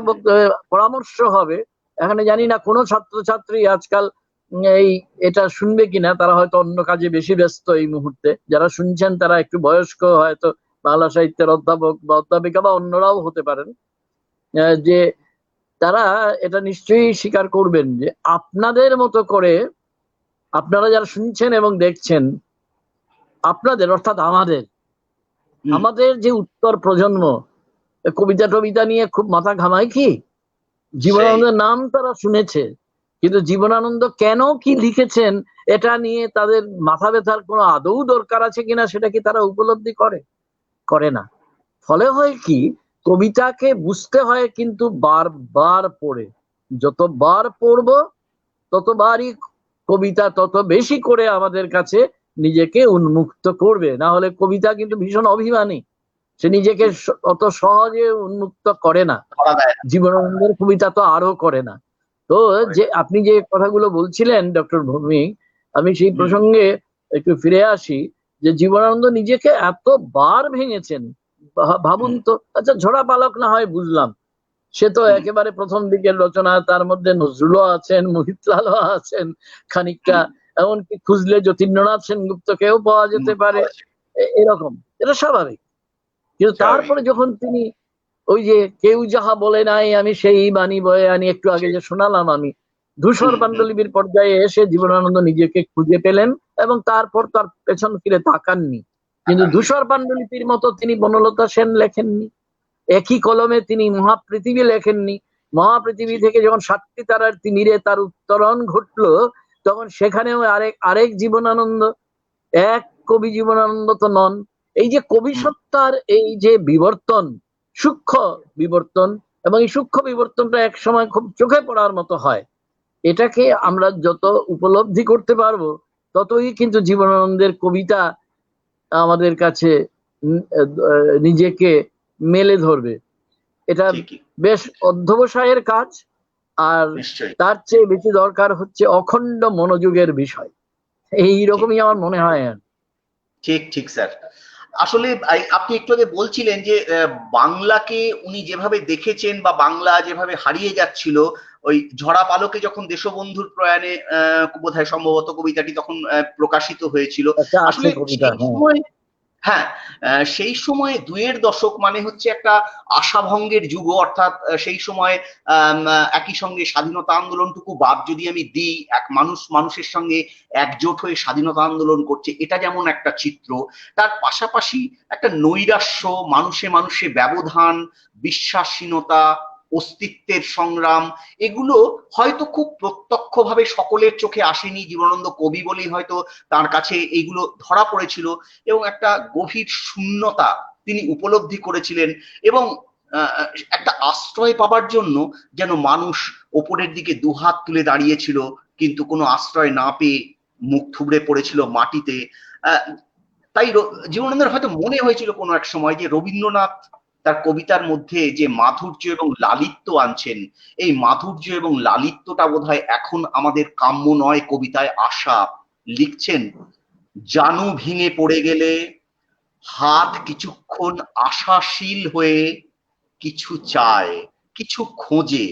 C: পরামর্শ হবে, এখানে জানি না কোনো ছাত্রছাত্রী আজকাল এটা শুনবে কিনা, তারা হয়তো অন্য কাজে বেশি ব্যস্ত এই মুহূর্তে। যারা শুনছেন তারা একটু বয়স্ক, হয়তো বাংলা সাহিত্যের অধ্যাপক বা অধ্যাপিকা বা অন্যরাও হতে পারেন, যে তারা এটা নিশ্চয়ই স্বীকার করবেন যে আপনাদের মতো করে আপনারা যারা শুনছেন এবং দেখছেন, আপনাদের অর্থাৎ আমাদের যে উত্তর প্রজন্ম কবিতা টবিতা নিয়ে খুব মাথা ঘামায় কি? জীবনানন্দের নাম তারা শুনেছে, কিন্তু জীবনানন্দ কেন কি লিখেছেন এটা নিয়ে তাদের মাথা ব্যথার কোনো আদৌ দরকার আছে কিনা সেটা কি তারা উপলব্ধি করে না। ফলে হয় কি, কবিতাকে বুঝতে হয় কিন্তু বারবার পড়ে। যতবার পড়বো ততবারই কবিতা তত বেশি করে আমাদের কাছে নিজেকে উন্মুক্ত করবে। না হলে কবিতা কিন্তু ভীষণ অভিমানী, সে নিজেকে অত সহজে উন্মুক্ত করে না। জীবনানন্দের কবিতা তো আরো করে না। তো যে আপনি যে কথাগুলো বলছিলেন ডক্টর ভৌমিক, আমি সেই প্রসঙ্গে একটু ফিরে আসি, যে জীবনানন্দ নিজেকে এতবার ভেঙেছেন। ভাবুন তো। আচ্ছা, ঝরা পালক না হয় বুঝলাম, সে তো একেবারে প্রথম দিকের রচনা, তার মধ্যে নজরুলও আছেন, মোহিতলালও আছেন খানিকটা, এমনকি খুঁজলে যতীন্দ্রনাথ সেনগুপ্তকেও পাওয়া যেতে পারে, এরকম। এটা স্বাভাবিক। কিন্তু তারপরে যখন তিনি ওই যে কেউ যাহা বলে নাই আমি সেই বাণী বয়ে আনি, একটু আগে যে শোনালাম আমি, ধূসর পাণ্ডুলিপির পর্যায়ে এসে জীবনানন্দ নিজেকে খুঁজে পেলেন এবং তারপর তার পেছন ফিরে তাকাননি। কিন্তু ধূসর পাণ্ডুলিপির মতো তিনি বনলতা সেন লেখেননি, একই কলমে তিনি মহাপৃথিবী লেখেননি। মহাপৃথিবী থেকে যখন 7টি তারার তিমিরে তার উত্তরণ ঘটলো, তখন সেখানেও আরেক জীবনানন্দ, এক কবি জীবনানন্দ তো নন। এই যে কবি সত্তার এই যে বিবর্তন, সূক্ষ্ম বিবর্তন, এবং এই সূক্ষ্ম বিবর্তনটা এক সময় খুব চোখে পড়ার মতো হয়। এটাকে আমরা যত উপলব্ধি করতে পারবো ততই কিন্তু জীবনানন্দের কবিতা আমাদের কাছে নিজেকে মেলে ধরবে। এটা বেশ অধ্যবসায়ের কাজ, আর তার চেয়ে বেশি দরকার হচ্ছে অখণ্ড মনোযোগের বিষয়। এইরকমই আমার মনে হয়।
B: ঠিক ঠিক স্যার। আসলে আপনি একটু আগে বলছিলেন যে বাংলাকে উনি যেভাবে দেখেছেন বা বাংলা যেভাবে হারিয়ে যাচ্ছিল, ওই ঝরা পালকে যখন দেশবন্ধুর প্রয়াণে বোধহয় সম্ভবত কবিতাটি তখন প্রকাশিত হয়েছিল। আসলে হ্যাঁ, সেই সময় 2-এর দশক মানে হচ্ছে একটা আশাভঙ্গের যুগ। অর্থাৎ সেই সময় একই সঙ্গে স্বাধীনতা আন্দোলনটুকু বাদ যদি আমি দিই, এক মানুষের সঙ্গে একজোট হয়ে স্বাধীনতা আন্দোলন করছে, এটা যেমন একটা চিত্র, তার পাশাপাশি একটা নৈরাশ্য, মানুষে ব্যবধান, বিশ্বাসহীনতা, অস্তিত্বের সংগ্রাম, এগুলো হয়তো খুব প্রত্যক্ষভাবে সকলের চোখে আসেনি। জীবনানন্দ কবি বলেই হয়তো তার কাছে এইগুলো ধরা পড়েছিল, এবং একটা গভীর শূন্যতা তিনি উপলব্ধি করেছিলেন। এবং একটা আশ্রয় পাবার জন্য যেন মানুষ ওপরের দিকে দুহাত তুলে দাঁড়িয়েছিল, কিন্তু কোনো আশ্রয় না পেয়ে মুখ থুবড়ে পড়েছিল মাটিতে। তাই জীবনানন্দের হয়তো মনে হয়েছিল কোনো এক সময় যে রবীন্দ্রনাথ তার কবিতার মধ্যে যে মাধুর্য এবং লালিত্য আনছেন, এই মাধুর্য এবং লালিত্যটা বোধহয় এখন আমাদের কাম্য নয় কবিতায় আসা। লিখছেন, জানু ভেঙে পড়ে গেলে হাত কিছুক্ষণ আশাশীল হয়ে কিছু চায়, কিছু খোঁজে,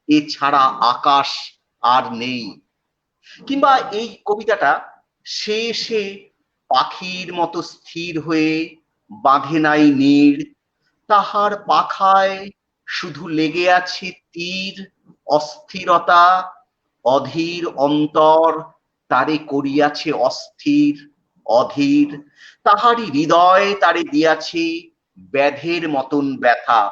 B: এছাড়া আকাশ আর নেই। কিংবা এই কবিতাটা, সে সে পাখির মতো স্থির হয়ে বাঁধে নাই নীড়, তাহার পাখায় শুধু লেগে আছে তীর, অস্থিরতা অধীর অন্তর তারে করিয়াছে অস্থির অধীর, তাহারই হৃদয় তারে দিয়াছে ব্যাধের মতন ব্যথা।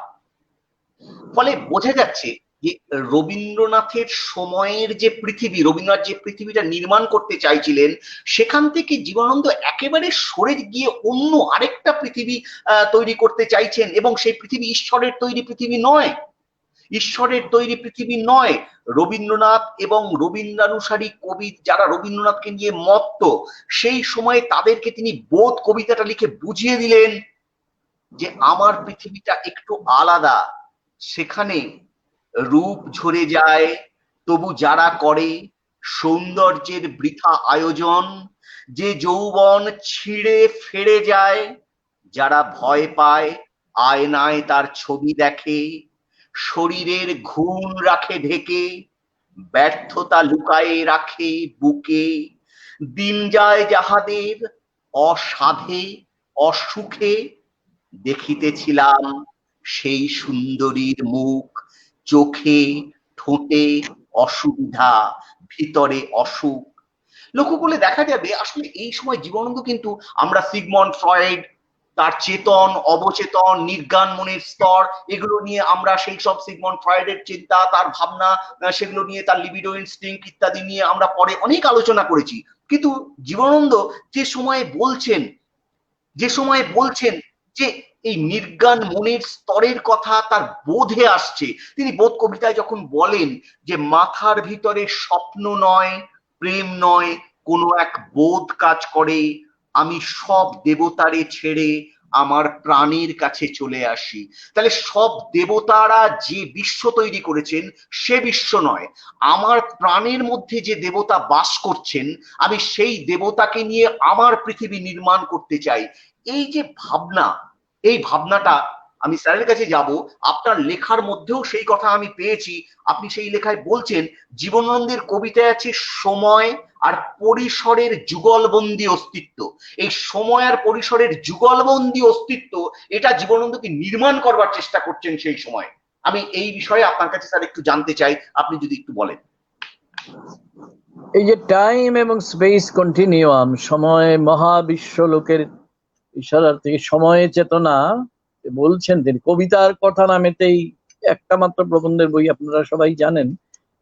B: ফলে বোঝা যাচ্ছে যে রবীন্দ্রনাথের সময়ের যে পৃথিবী, রবীন্দ্রনাথ যে পৃথিবীটা নির্মাণ করতে চাইছিলেন, সেখান থেকে জীবনানন্দ একেবারে সরে গিয়ে অন্য আরেকটা পৃথিবী তৈরি করতে চাইছেন, এবং সেই পৃথিবী ঈশ্বরের তৈরি পৃথিবী নয়, ঈশ্বরের তৈরি পৃথিবী নয়। রবীন্দ্রনাথ এবং রবীন্দ্রানুসারী কবি যারা রবীন্দ্রনাথকে নিয়ে মত্ত, সেই সময়ে তাদেরকে তিনি বোধ কবিতাটা লিখে বুঝিয়ে দিলেন যে আমার পৃথিবীটা একটু আলাদা, সেখানে রূপ ঝরে যায়, তবু যারা করে সৌন্দর্যের বৃথা আয়োজন, যে যৌবন ছিঁড়ে ফেড়ে যায়, যারা ভয় পায় আয়নায় তার ছবি দেখে, শরীরের ঘুণ রাখে ঢেকে, ব্যর্থতা লুকায়ে রাখে বুকে, দিন যায় যাহাদের অসাধে অসুখে, দেখিতেছিলাম সেই সুন্দরীর মুখ, চোখে ঠোঁটে অসুবিধা, ভিতরে অসুখ। লক্ষ্য করলে দেখা যাবে আসলে এই সময় জীবনানন্দ কিন্তু, আমরা সিগমন্ড ফ্রয়েড তার চেতন অবচেতন নির্গান মনের স্তর, এগুলো নিয়ে আমরা সেই সব সিগমন্ড ফ্রয়েডের চিন্তা, তার ভাবনা, সেগুলো নিয়ে তার লিবিডো ইনস্টিংক্ট ইত্যাদি নিয়ে আমরা পরে অনেক আলোচনা করেছি। কিন্তু জীবনানন্দ যে সময়ে বলছেন যে এই নির্গান মনের স্তরের কথা তার বোধে আসছে, তিনি বোধ কবিতায় যখন বলেন যে মাথার ভিতরে স্বপ্ন নয়, প্রেম নয়, কোনো এক বোধ কাজ করে, আমি সব দেবতারে ছেড়ে আমার প্রাণের কাছে চলে আসি। তাহলে সব দেবতারা যে বিশ্ব তৈরি করেছেন সে বিশ্ব নয়, আমার প্রাণের মধ্যে যে দেবতা বাস করছেন, আমি সেই দেবতাকে নিয়ে আমার পৃথিবী নির্মাণ করতে চাই। এই যে ভাবনা, এই ভাবনাটা আমি স্যারের কাছে যাব, আপনার লেখার মধ্যেও সেই কথা আমি পেয়েছি। আপনি সেই লেখায় বলছেন জীবনানন্দের কবিতায় আছে সময় আর পরিসরের যুগলবন্দি অস্তিত্ব। এই সময় আর পরিসরের যুগলবন্দি অস্তিত্ব, এটা জীবনানন্দকে নির্মাণ করবার চেষ্টা করছেন সেই সময়। আমি এই বিষয়ে আপনার কাছে স্যার একটু জানতে চাই, আপনি যদি একটু বলেন।
C: এই যে টাইম এবং স্পেস কন্টিনিউয়াম, সময় মহাবিশ্ব লোকের ইশারার থেকে সময় চেতনা বলছেন তিনি। কবিতার কথা নামেতেই একটা মাত্র প্রবন্ধের বই আপনারা সবাই জানেন,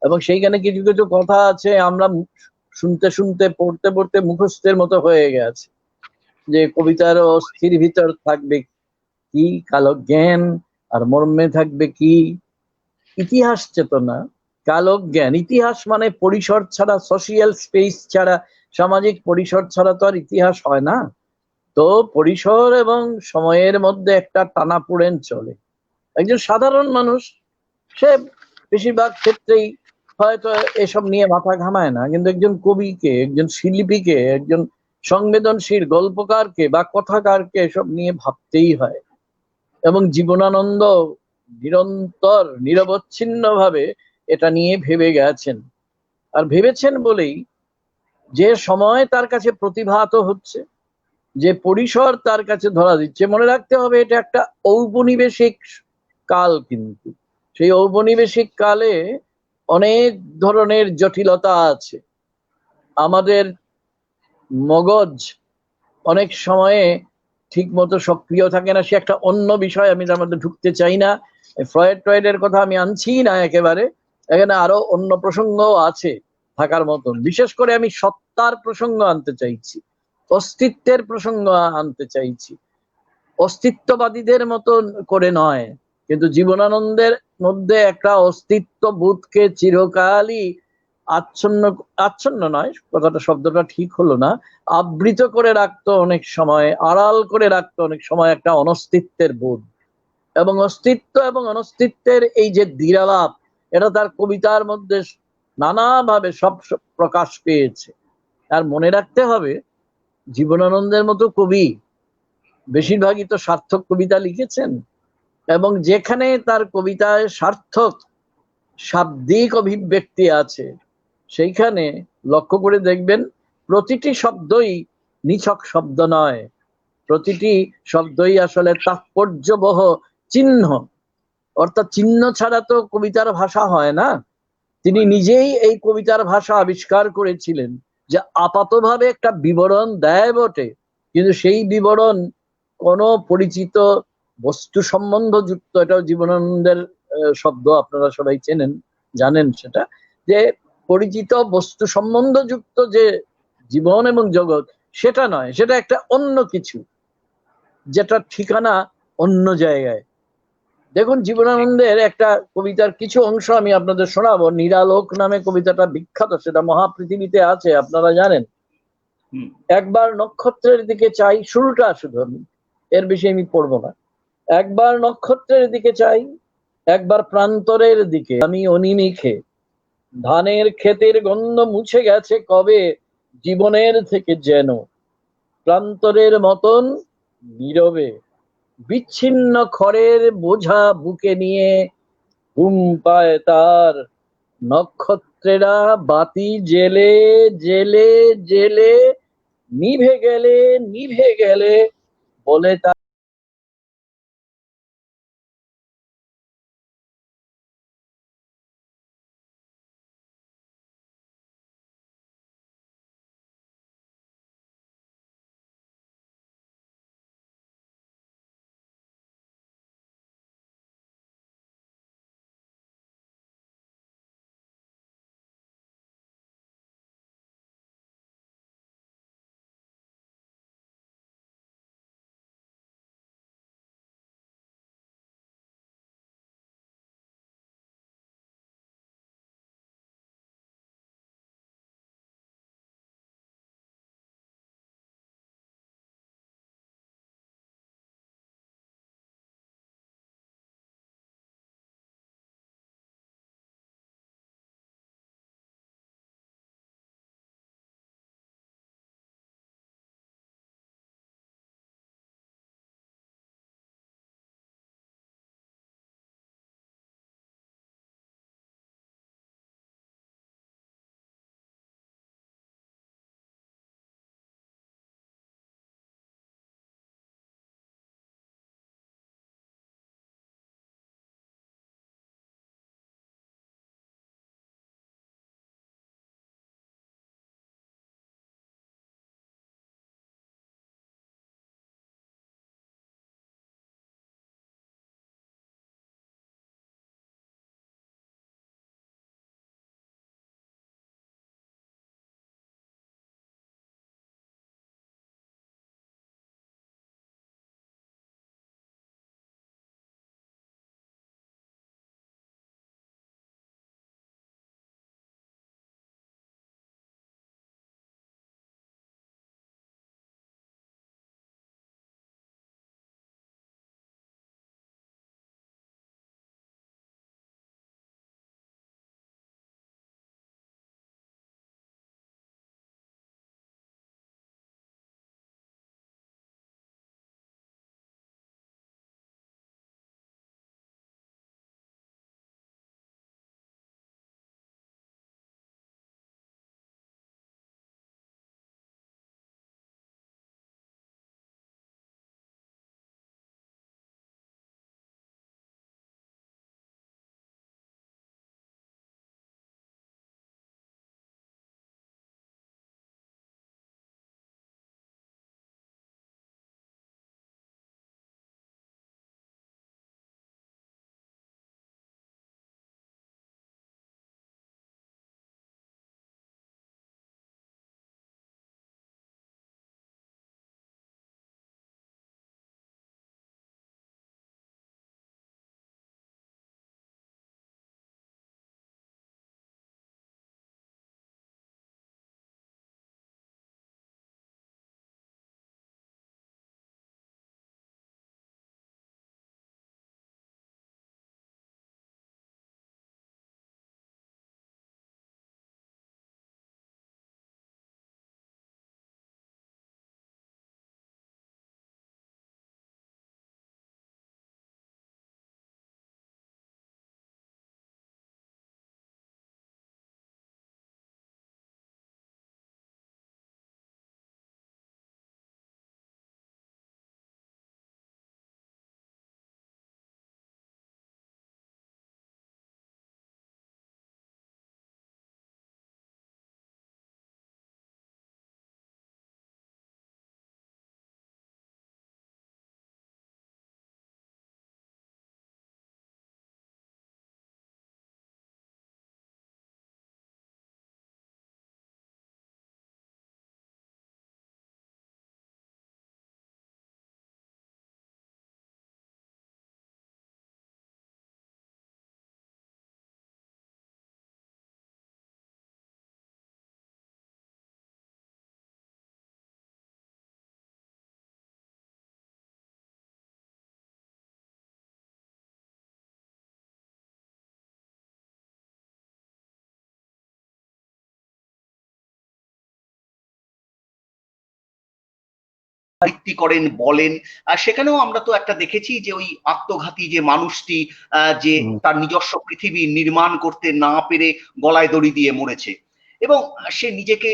C: এবং সেইখানে কিছু কিছু কথা আছে আমরা শুনতে শুনতে পড়তে পড়তে মুখস্থের মতো হয়ে গেছে। যে কবিতার অস্থির ভিতর থাকবে কি কালো জ্ঞান, আর মর্মে থাকবে কি ইতিহাস চেতনা। কালো জ্ঞান, ইতিহাস মানে পরিসর ছাড়া, সোশিয়াল স্পেস ছাড়া, সামাজিক পরিসর ছাড়া তো আর ইতিহাস হয় না। তো পরিসর এবং সময়ের মধ্যে একটা টানাপোড়েন চলে। একজন সাধারণ মানুষ সে বেশিরভাগ ক্ষেত্রেই হয়তো এসব নিয়ে মাথা ঘামায় না, কিন্তু একজন কবিকে, একজন শিল্পীকে, একজন সংবেদনশীল গল্পকারকে বা কথাকারকে এসব নিয়ে ভাবতেই হয়। এবং জীবনানন্দ নিরন্তর নিরবচ্ছিন্ন ভাবে এটা নিয়ে ভেবে গেছেন, আর ভেবেছেন বলেই যে সময় তার কাছে প্রতিভাত হচ্ছে, যে পরিসর তার কাছে ধরা দিচ্ছে। মনে রাখতে হবে এটা একটা ঔপনিবেশিক কাল, কিন্তু সেই ঔপনিবেশিক কালে অনেক ধরনের জটিলতা আছে। আমাদের মগজ অনেক সময়ে ঠিক মতো সক্রিয় থাকে না, সে একটা অন্য বিষয়, আমি তার মধ্যে ঢুকতে চাই না। ফ্রয়েডের কথা আমি আনছি না একেবারে, এখানে আরো অন্য প্রসঙ্গও আছে থাকার মতন। বিশেষ করে আমি সত্তার প্রসঙ্গ আনতে চাইছি, অস্তিত্বের প্রসঙ্গ আনতে চাইছি, অস্তিত্ববাদীদের মতন করে নয়। কিন্তু জীবনানন্দের মধ্যে একটা অস্তিত্ব বোধকে চিরকালই আচ্ছন্ন, আচ্ছন্ন নয়, কথাটা শব্দটা ঠিক হলো না, আবৃত করে রাখতো অনেক সময়, আড়াল করে রাখতো অনেক সময় একটা অনস্তিত্বের বোধ। এবং অস্তিত্ব এবং অনস্তিত্বের এই যে দ্বিরালাপ, এটা তার কবিতার মধ্যে নানাভাবে সব প্রকাশ পেয়েছে। আর মনে রাখতে হবে, জীবনানন্দের মতো কবি বেশিরভাগই তো সার্থক কবিতা লিখেছেন, এবং যেখানে তার কবিতায় সার্থক শাব্দিক অভিব্যক্তি আছে, সেইখানে লক্ষ্য করে দেখবেন প্রতিটি শব্দই নিছক শব্দ নয়, প্রতিটি শব্দই আসলে তাৎপর্যবহ চিহ্ন। অর্থাৎ চিহ্ন ছাড়া তো কবিতার ভাষা হয় না। তিনি নিজেই এই কবিতার ভাষা আবিষ্কার করেছিলেন, যে আপাতভাবে একটা বিবরণ দেয় বটে, কিন্তু সেই বিবরণ কোন পরিচিত বস্তু সম্বন্ধ যুক্ত, এটাও জীবনানন্দের শব্দ, আপনারা সবাই চেনেন, জানেন সেটা, যে পরিচিত বস্তু সম্বন্ধ যুক্ত যে জীবন এবং জগৎ, সেটা নয়, সেটা একটা অন্য কিছু, যেটা ঠিকানা অন্য জায়গায়। দেখুন, জীবনানন্দের একটা কবিতার কিছু অংশ আমি আপনাদের শোনাবো। নিরালোক নামে কবিতাটা বিখ্যাত, সেটা মহাপৃথিবীতে আছে, আপনারা জানেন। একবার নক্ষত্রের দিকে চাই, শুরুটা শুধু এর বেশি আমি পড়বো না। একবার নক্ষত্রের দিকে চাই, একবার প্রান্তরের দিকে আমি অনিমিখে, ধানের ক্ষেতের গন্ধ মুছে গেছে কবে জীবনের থেকে, যেন প্রান্তরের মতন নীরবে বিচ্ছিন্ন খড়ের বোঝা বুকে নিয়ে ঘুম পায় তার, নক্ষত্রেরা বাতি জেলে জেলে জেলে নিভে গেলে নিভে গেলে বলে তার।
B: বৃত্তি করেন বলেন, সেখানেও আমরা তো একটা দেখেছি যে ওই আত্মঘাতী যে মানুষটি যে তার নিজস্ব পৃথিবী নির্মাণ করতে না পেরে গলায় দড়ি দিয়ে মরেছে, এবং সে নিজেকে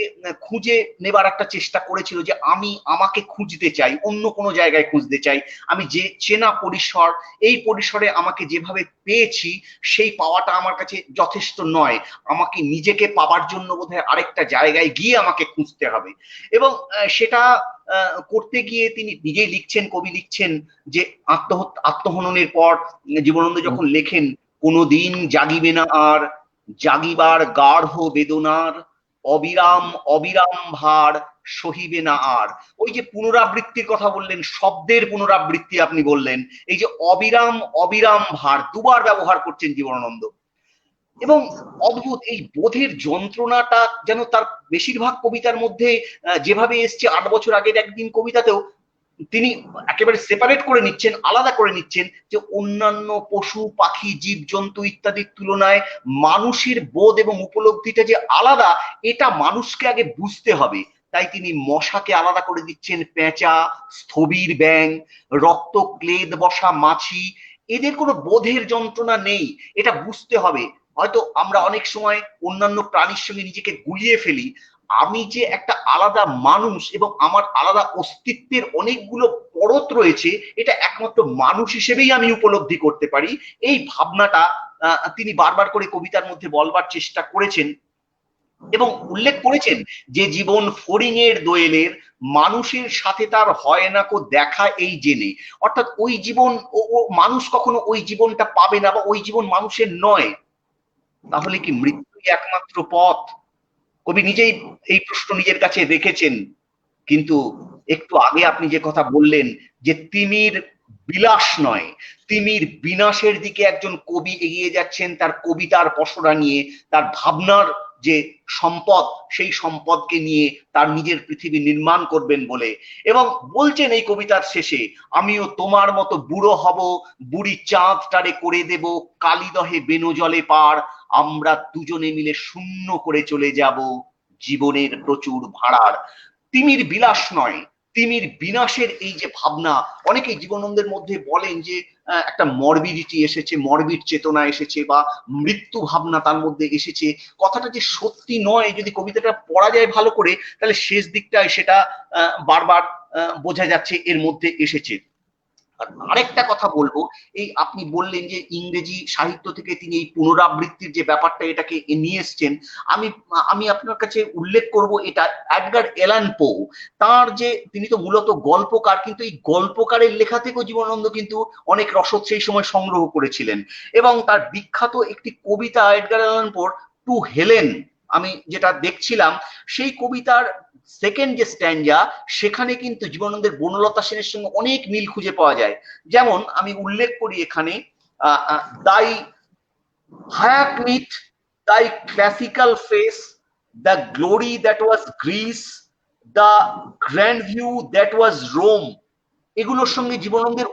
B: খুঁজে নেবার একটা চেষ্টা করেছিল যে আমি আমাকে খুঁজতে চাই, অন্য কোনো জায়গায় খুঁজতে চাই, আমি যে চেনা পরিসর, এই পরিসরে আমাকে যেভাবে পেয়েছি সেই পাওয়াটা আমার কাছে যথেষ্ট নয়, আমাকে নিজেকে পাবার জন্য বোধহয় আরেকটা জায়গায় গিয়ে আমাকে খুঁজতে হবে। এবং সেটা করতে গিয়ে তিনি নিজেই লিখছেন, কবি লিখছেন যে আত্মহননের পর জীবনানন্দ যখন লেখেন, কোনোদিন জাগিবে না আর জাগিবার গাঢ় বেদনার, অবিরাম অবিরাম ভার সহিবে না আর। ওই যে পুনরাবৃত্তির কথা বললেন, শব্দের পুনরাবৃত্তি আপনি বললেন, এই যে অবিরাম অবিরাম ভার দুবার ব্যবহার করছেন জীবনানন্দ, এবং অদ্ভুত এই বোধের যন্ত্রণাটা যেন তার বেশিরভাগ কবিতার মধ্যে যেভাবে এসছে 8 বছর আগের একদিন কবিতাতেও তিনি একেবারে সেপারেট করে নিচ্ছেন, আলাদা করে নিচ্ছেন যে অন্যান্য পশু পাখি জীবজন্তু ইত্যাদির তুলনায় মানুষের বোধ এবং উপলব্ধিটা যে আলাদা, এটা মানুষকে আগে বুঝতে হবে। তাই তিনি মশাকে আলাদা করে দিচ্ছেন, পেঁচা, স্থবির ব্যাং, রক্ত ক্লেদ বসা মাছি, এদের কোনো বোধের যন্ত্রণা নেই, এটা বুঝতে হবে। হয়তো আমরা অনেক সময় অন্যান্য প্রাণীর সঙ্গে নিজেকে গুলিয়ে ফেলি, আমি যে একটা আলাদা মানুষ এবং আমার আলাদা অস্তিত্বের অনেকগুলো পরত রয়েছে, এটা একমাত্র মানুষ হিসেবেই আমি উপলব্ধি করতে পারি। এই ভাবনাটা তিনি বারবার করে কবিতার মধ্যে বলবার চেষ্টা করেছেন এবং উল্লেখ করেছেন যে জীবন ফড়িংয়ের দোয়েলের, মানুষের সাথে তার হয় না কো দেখা এই জেনে, অর্থাৎ ওই জীবন ও মানুষ কখনো ওই জীবনটা পাবে না বা ওই জীবন মানুষের নয়। তাহলে কি মৃত্যুই একমাত্র পথ? কবি নিজেই এই প্রশ্ন নিজের কাছে রেখেছেন। কিন্তু একটু আগে আপনি যে কথা বললেন যে তিমির বিলাস নয়, তিমির বিনাশের দিকে একজন কবি এগিয়ে যাচ্ছেন তার কবিতার পসরা নিয়ে, তার ভাবনার যে সম্পদ সেই সম্পদকে নিয়ে তার নিজের পৃথিবী নির্মাণ করবেন বলে, এবং বলছেন এই কবিতার শেষে, আমিও তোমার মতো বুড়ো হব, বুড়ি চাঁদটারে করে দেব কালিদহে বেনো জলে পার, আমরা দুজনে মিলে শূন্য করে চলে যাব জীবনের প্রচুর ভাড়ার। তিমির বিলাস নয়, তিমির বিনাশের এই যে ভাবনা, অনেকেই জীবনানন্দের মধ্যে বলেন যে একটা মরবিডিটি এসেছে, মরবিড চেতনা এসেছে বা মৃত্যু ভাবনা তার মধ্যে এসেছে। কথাটা যে সত্যি নয়, যদি কবিতাটা পড়া যায় ভালো করে তাহলে শেষ দিকটায় সেটা বারবার বোঝা যাচ্ছে এর মধ্যে এসেছে। আর আরেকটা কথা বলবো, এই আপনি বললেন যে ইংরেজি সাহিত্য থেকে তিনি এই পুনরাবৃত্তির যে ব্যাপারটা এটাকে নিয়ে এসছেন, আমি আপনার কাছে উল্লেখ করব এটা এডগার এলান পো, তার যে তিনি তো মূলত গল্পকার, কিন্তু এই গল্পকারের লেখা থেকেও জীবনানন্দ কিন্তু অনেক রসদ সেই সময় সংগ্রহ করেছিলেন, এবং তার বিখ্যাত একটি কবিতা এডগার এলান পোর টু হেলেন, আমি যেটা দেখছিলাম সেই কবিতার সেকেন্ড যে স্ট্যান্ডা, সেখানে কিন্তু জীবনানন্দের বনলতা সেনের সঙ্গে অনেক মিল খুঁজে পাওয়া যায়। যেমন আমি উল্লেখ করি এখানে, thy hyacinth, thy classical face, the glory that was Greece, the grand view that was Rome, এগুলোর সঙ্গে জীবনানন্দের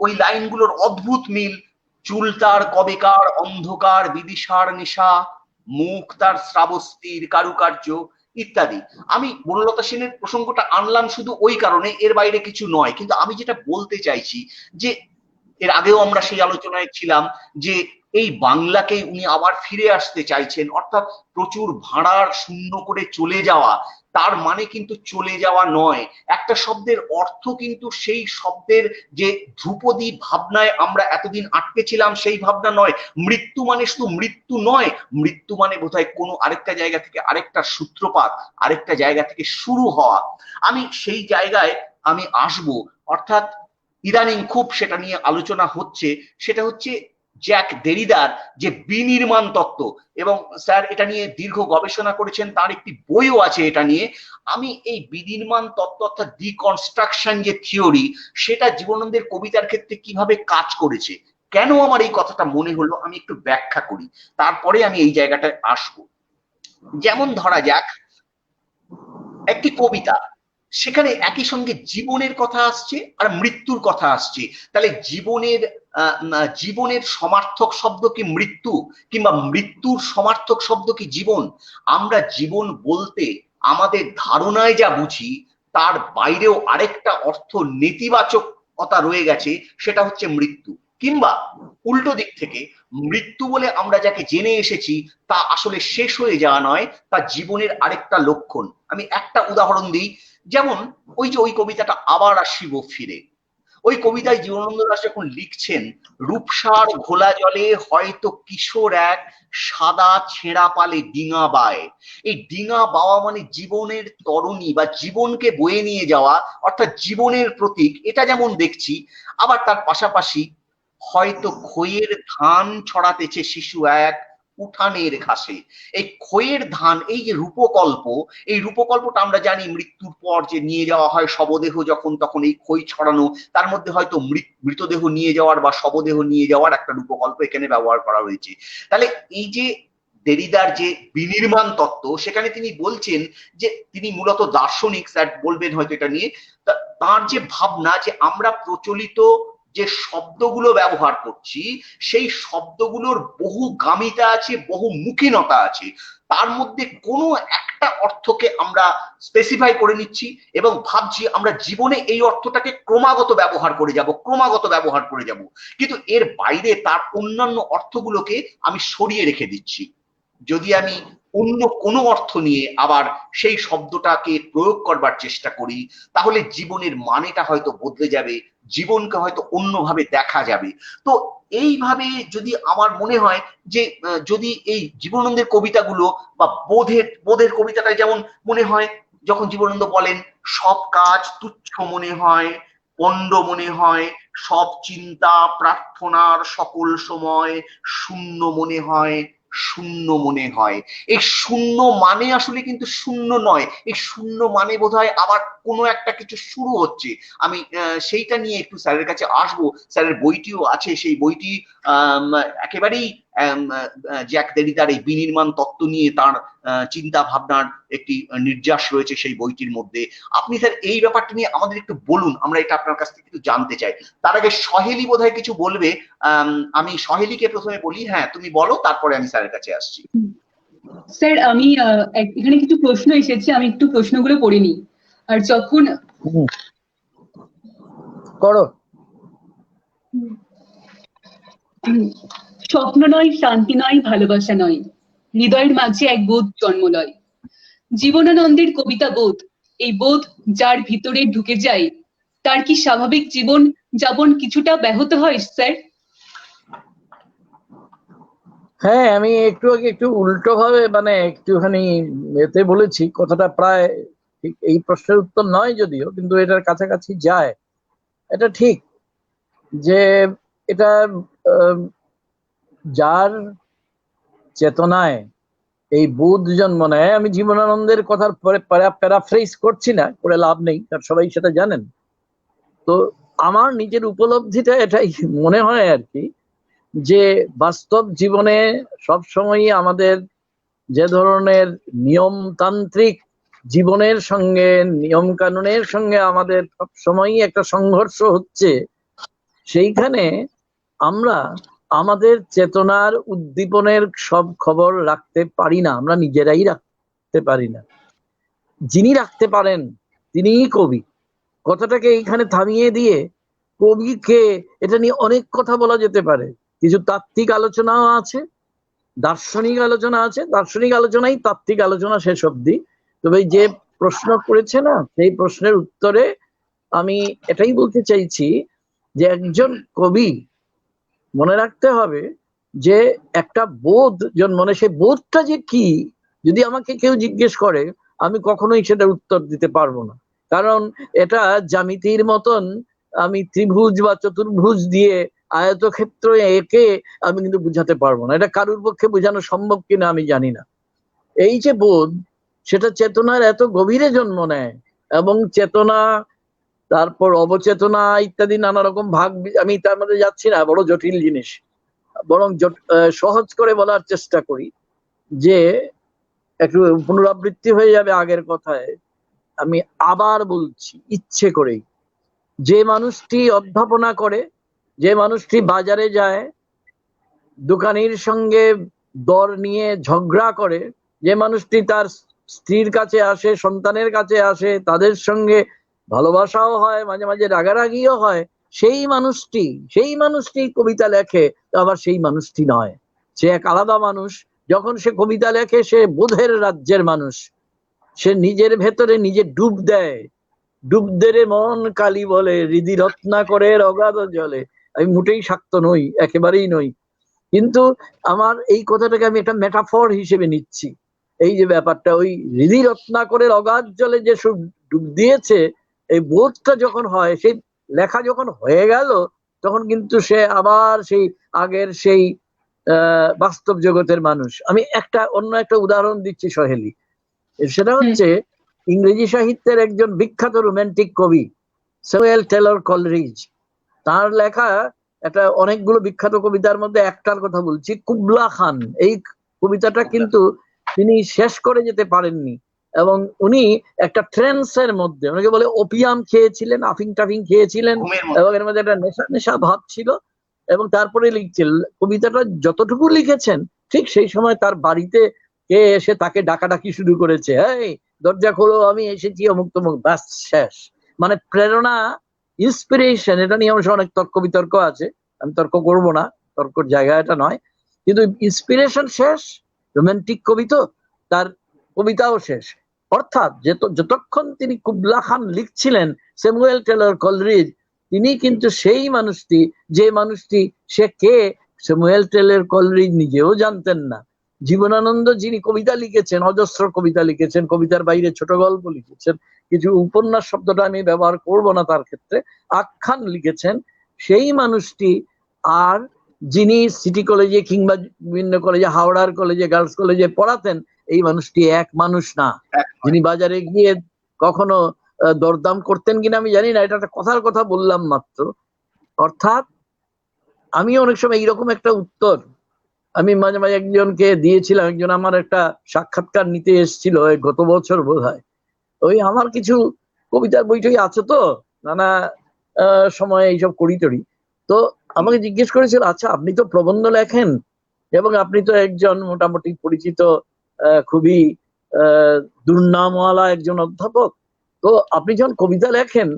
B: ওই লাইনগুলোর অদ্ভুত মিল। চুল তার কবেকার অন্ধকার বিদিশার নেশা, মুখ তার শ্রাবস্তির কারুকার্য ইত্যাদি। আমি বনলতা সেনের প্রসঙ্গটা আনলাম শুধু ওই কারণে, এর বাইরে কিছু নয়। কিন্তু আমি যেটা বলতে চাইছি যে এর আগেও আমরা সেই আলোচনায় ছিলাম যে এই বাংলাকে উনি আবার ফিরে আসতে চাইছেন, অর্থাৎ প্রচুর ভাড়ার শূন্য করে চলে যাওয়া, তার মানে কিন্তু চলে যাওয়া নয়, একটা শব্দের অর্থ কিন্তু সেই শব্দের যে ধ্রুপদী ভাবনায় আমরা এতদিন আটকে ছিলাম সেই ভাবনা নয়। মৃত্যু মানে শুধু মৃত্যু নয়, মৃত্যু মানে বোধহয় কোনো আরেকটা জায়গা থেকে আরেকটা সূত্রপাত, আরেকটা জায়গা থেকে শুরু হওয়া। আমি সেই জায়গায় আমি আসবো, অর্থাৎ ইদানিং খুব সেটা নিয়ে আলোচনা হচ্ছে, সেটা হচ্ছে জ্যাক দেরিদার যে বিনির্মাণ তত্ত্ব, এবং স্যার এটা নিয়ে দীর্ঘ গবেষণা করেছেন, তার একটি বইও আছে এটা নিয়ে। আমি এই বিনির্মাণ তত্ত্ব অর্থাৎ ডিকনস্ট্রাকশন যে থিওরি, সেটা জীবনানন্দের কবিতার ক্ষেত্রে কিভাবে কাজ করেছে, কেন আমার এই কথাটা মনে হলো, আমি একটু ব্যাখ্যা করি, তারপরে আমি এই জায়গাটায় আসবো। যেমন ধরা যাক একটি কবিতা, সেখানে একই সঙ্গে জীবনের কথা আসছে আর মৃত্যুর কথা আসছে, তাহলে জীবনের সমার্থক শব্দ কি মৃত্যু, কিংবা মৃত্যুর সমার্থক শব্দ কি জীবন? আমরা জীবন বলতে আমাদের ধারণায় যা বুঝি তার বাইরেও আরেকটা অর্থ নেতিবাচকতা রয়ে গেছে, সেটা হচ্ছে মৃত্যু। কিংবা উল্টো দিক থেকে মৃত্যু বলে আমরা যাকে জেনে এসেছি তা আসলে শেষ হয়ে যাওয়া নয়, তা জীবনের আরেকটা লক্ষণ। আমি একটা উদাহরণ দিই, যেমন ওই কবিতাটা আবার আসিব ফিরে, ওই কবিতায় জীবনানন্দ দাশ যখন লিখছেন, রূপসার ঘোলা জলে হয়তো কিশোর এক সাদা ছেঁড়া পালে ডিঙা বায়। এই ডিঙা বাওয়া মানে জীবনের তরণী বা জীবনকে বয়ে নিয়ে যাওয়া, অর্থাৎ জীবনের প্রতীক, এটা যেমন দেখছি। আবার তার পাশাপাশি হয়তো খইয়ের ধান ছড়াতেছে শিশু এক উঠানের ঘাসে। এই খইয়ের ধান, এই যে রূপকল্প, এই রূপকল্পটা আমরা জানি মৃত্যুর পর যে নিয়ে যাওয়া হয় শবদেহ যখন, তখন এই খই ছড়ানো, তার মধ্যে হয়তো মৃতদেহ নিয়ে যাওয়ার বা শবদেহ নিয়ে যাওয়ার একটা রূপকল্প এখানে ব্যবহার করা হয়েছে। তাহলে এই যে দেরিদার যে বিনির্মাণ তত্ত্ব, সেখানে তিনি বলছেন যে তিনি মূলত দার্শনিক, স্যার বলবেন হয়তো এটা নিয়ে, তার যে ভাবনা যে আমরা প্রচলিত যে শব্দগুলো ব্যবহার করছি, সেই শব্দগুলোর বহুগামিতা আছে, বহুমুখীনতা আছে। তার মধ্যে কোনো একটা অর্থকে আমরা স্পেসিফাই করে নিচ্ছি এবং ভাবছি আমরা জীবনে এই অর্থটাকে ক্রমাগত ব্যবহার করে যাব, কিন্তু এর বাইরে তার অন্যান্য অর্থগুলোকে আমি সরিয়ে রেখে দিচ্ছি। যদি আমি অন্য কোনো অর্থ নিয়ে আবার সেই শব্দটাকে প্রয়োগ করবার চেষ্টা করি, তাহলে জীবনের মানেটা হয়তো বদলে যাবে, জীবনকে হয়তো অন্যভাবে দেখা যাবে। তো এইভাবে যদি আমার মনে হয় যে যদি এই জীবনানন্দের কবিতাগুলো বা বোধের কবিতাটা যেমন মনে হয়, যখন জীবনানন্দ বলেন সব কাজ তুচ্ছ মনে হয়, পণ্ড মনে হয়, সব চিন্তা প্রার্থনার সকল সময় শূন্য মনে হয়, শূন্য মনে হয়। এই শূন্য মানে আসলে কিন্তু শূন্য নয়, এই শূন্য মানে বোধহয় আবার কোনো একটা কিছু শুরু হচ্ছে। আমি সেইটা নিয়ে একটু স্যারের কাছে আসবো। স্যারের বইটিও আছে, সেই বইটি একেবারেই জ্যাক দেরিদার এই বিনির্মাণ তত্ত্ব নিয়ে তার চিন্তা ভাবনার একটি নির্যাস রয়েছে সেই বইটির মধ্যে। আপনি স্যার এই ব্যাপারটা নিয়ে আমাদের একটু বলুন, আমরা এটা আপনার কাছ থেকে একটু জানতে চাই। তার আগে সহেলি বোধহয় কিছু বলবে, আমি সহেলিকে প্রথমে বলি। হ্যাঁ, তুমি বলো, তারপরে আমি স্যারের কাছে আসছি।
A: স্যার, আমি এখানে কিছু প্রশ্ন এসেছে, আমি একটু প্রশ্নগুলো পড়ে নিই। আর যখন
C: করো।
A: স্বপ্ন নয়, শান্তি নয়, ভালোবাসা নয়, হৃদয়ের মাঝে এক বোধ জন্ম লয়। জীবনানন্দের কবিতা বোধ, এই বোধ যার ভিতরে ঢুকে যায়, তার কি স্বাভাবিক জীবন যাপন কিছুটা ব্যাহত হয় স্যার?
C: হ্যাঁ, আমি একটু উল্টো ভাবে মানে একটুখানি এতে বলেছি, কথাটা প্রায় ঠিক এই প্রশ্নের উত্তর নয় যদিও, কিন্তু এটার কাছাকাছি যায়। এটা ঠিক যে এটা যার চেতনায় এই বোধ জন্ম নেয়, আমি জীবনানন্দের কথার পরে প্যারাফ্রেজ করছি না, করে লাভ নেই, তার সবাই সেটা জানেন। তো আমার নিজের উপলব্ধিটা এটাই মনে হয় আর কি, যে বাস্তব জীবনে সবসময়ই আমাদের যে ধরনের নিয়মতান্ত্রিক জীবনের সঙ্গে, নিয়ম কানুনের সঙ্গে আমাদের সবসময়ই একটা সংঘর্ষ হচ্ছে, সেইখানে আমরা আমাদের চেতনার উদ্দীপনের সব খবর রাখতে পারি না, আমরা নিজেরাই রাখতে পারি না। যিনি রাখতে পারেন তিনিই কবি। কথাটাকে এইখানে থামিয়ে দিয়ে কবিকে, এটা নিয়ে অনেক কথা বলা যেতে পারে। কিছু তাত্ত্বিক আলোচনাও আছে, দার্শনিক আলোচনা আছে, দার্শনিক আলোচনাই তাত্ত্বিক আলোচনা শেষ অবধি। তবে যে প্রশ্ন করেছে না, সেই প্রশ্নের উত্তরে আমি এটাই বলতে চাইছি যে একজন কবি মনে রাখতে হবে যে একটা বোধ জন্মনে, সেই বোধটা যে কি, যদি আমাকে কেউ জিজ্ঞেস করে আমি কখনোই সেটা উত্তর দিতে পারবো না। কারণ এটা জ্যামিতির মতন আমি ত্রিভুজ বা চতুর্ভুজ দিয়ে আয়তক্ষেত্র এঁকে আমি কিন্তু বুঝাতে পারবো না। এটা কারুর পক্ষে বোঝানো সম্ভব কিনা আমি জানি না। এই যে বোধ, সেটা চেতনার এত গভীরে জন্ম নেয়, এবং চেতনা, তারপর অবচেতনা ইত্যাদি নানা রকম ভাগ, আমি তার মধ্যে যাচ্ছি না, বড় জটিল জিনিস। বরং সহজ করে বলার চেষ্টা করি, যে একটু পুনরাবৃত্তি হয়ে যাবে আগের কথায়। আমি আবার বলছি ইচ্ছে করেই, যে মানুষটি অধ্যাপনা করে, যে মানুষটি বাজারে যায়, দোকানির সঙ্গে দর নিয়ে ঝগড়া করে, যে মানুষটি তার স্ত্রীর কাছে আসে, সন্তানের কাছে আসে, তাদের সঙ্গে ভালোবাসাও হয়, মাঝে মাঝে রাগারাগিও হয়, সেই মানুষটি কবিতা লেখে, তো আবার সেই মানুষটি নয়, সে এক আলাদা মানুষ। যখন সে কবিতা লেখে সে বোধের রাজ্যের মানুষ, সে নিজের ভেতরে নিজে ডুব দেয়। ডুব দেরে মন কালী বলে, হৃদি রত্নাকরের অগাধ জলে। আমি মোটেই শাক্ত নই, একেবারেই নই, কিন্তু আমার এই কথাটাকে আমি একটা মেটাফর হিসেবে নিচ্ছি। এই যে ব্যাপারটা, ওই হৃদি রত্নাকরের অগাধ জলে যে ডুব দিয়েছে, এই বোধটা যখন হয়, সেই লেখা যখন হয়ে গেল, তখন কিন্তু সে আবার সেই আগের সেই বাস্তব জগতের মানুষ। আমি অন্য একটা উদাহরণ দিচ্ছি সহেলি, সেটা হচ্ছে ইংরেজি সাহিত্যের একজন বিখ্যাত রোমান্টিক কবি স্যামুয়েল টেলর কলরিজ। তার লেখা একটা অনেকগুলো বিখ্যাত কবিতার মধ্যে একটার কথা বলছি, কুবলা খান। এই কবিতাটা কিন্তু তিনি শেষ করে যেতে পারেননি, এবং উনি একটা ট্রেন্সের মধ্যে, অনেকে বলে ওপিয়াম খেয়েছিলেন, আফিং টাফিং খেয়েছিলেন, এবং এর মধ্যে একটা নেশা নেশা ভাব ছিল, এবং তারপরে লিখছেন। কবিতাটা যতটুকু লিখেছেন, ঠিক সেই সময় তার বাড়িতে কে এসে তাকে ডাকাডাকি শুরু করেছে, এই দরজা খোলো, আমি এসেছি, অমুক তমুক, ব্যাস শেষ। মানে প্রেরণা, ইন্সপিরেশন, এটা নিয়ে অবশ্য অনেক তর্ক বিতর্ক আছে, আমি তর্ক করব না, তর্কর জায়গা এটা নয়, কিন্তু ইন্সপিরেশন শেষ, রোমান্টিক কবি তো, তার কবিতাও শেষ। অর্থাৎ যতক্ষণ তিনি কুবলা খান লিখছিলেন, স্যামুয়েল টেলর কলরিজ তিনি কিন্তু সেই মানুষটি, যে মানুষটি, সে কে স্যামুয়েল টেলর কলরিজ নিজেও জানতেন না। জীবনানন্দ যিনি কবিতা লিখেছেন, অজস্র কবিতা লিখেছেন, কবিতার বাইরে ছোট গল্প লিখেছেন, কিছু উপন্যাস শব্দটা আমি ব্যবহার করব না তার ক্ষেত্রে, আখ্যান লিখেছেন, সেই মানুষটি আর যিনি সিটি কলেজে কিংবা বিভিন্ন কলেজে, হাওড়ার কলেজে, গার্লস কলেজে পড়াতেন, এই মানুষটি এক মানুষ না। যিনি বাজারে গিয়ে কখনো দরদাম করতেন কিনা আমি জানি না, এটা একটা কথার কথা বললাম মাত্র। অর্থাৎ আমি অনেক সময় এইরকম একটা উত্তর আমি মাঝে মাঝে একজনকে দিয়েছিলাম। একজন আমার একটা সাক্ষাৎকার নিতে এসেছিল গত বছর বোধহয়। ওই আমার কিছু কবিতার বইটই আছে তো, নানা সময় এইসব করি টরি, তো আমাকে জিজ্ঞেস করেছিল, আচ্ছা আপনি তো প্রবন্ধ লেখেন এবং আপনি তো একজন মোটামুটি পরিচিত খুবই দুর্নামওয়ালা একজন অধ্যাপক, তো আপনি যখন কবিতা লেখেন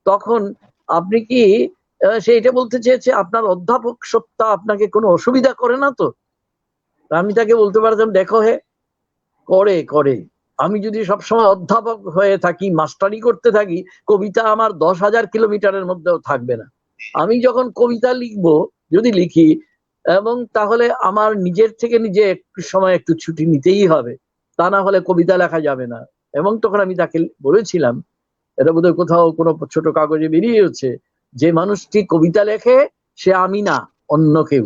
C: তখন আপনি কি, সে এটা বলতে চেয়েছে, আপনার অধ্যাপক সত্তা আপনাকে কোনো অসুবিধা করে না তো? আমি তাকে বলতে পারতাম, দেখো হে, করে করে আমি যদি সবসময় অধ্যাপক হয়ে থাকি, মাস্টারি করতে থাকি, কবিতা আমার 10,000 কিলোমিটারের মধ্যেও থাকবে না। আমি যখন কবিতা লিখবো, যদি লিখি, এবং তাহলে আমার নিজের থেকে নিজে একটু সময় একটু ছুটি নিতেই হবে, তা না হলে কবিতা লেখা যাবে না। এবং তখন আমি তাকে বলেছিলাম, এটা বোধহয় কোথাও কোনো ছোট কাগজে বেরিয়েছে, যে মানুষটি কবিতা লেখে সে আমি না, অন্য কেউ,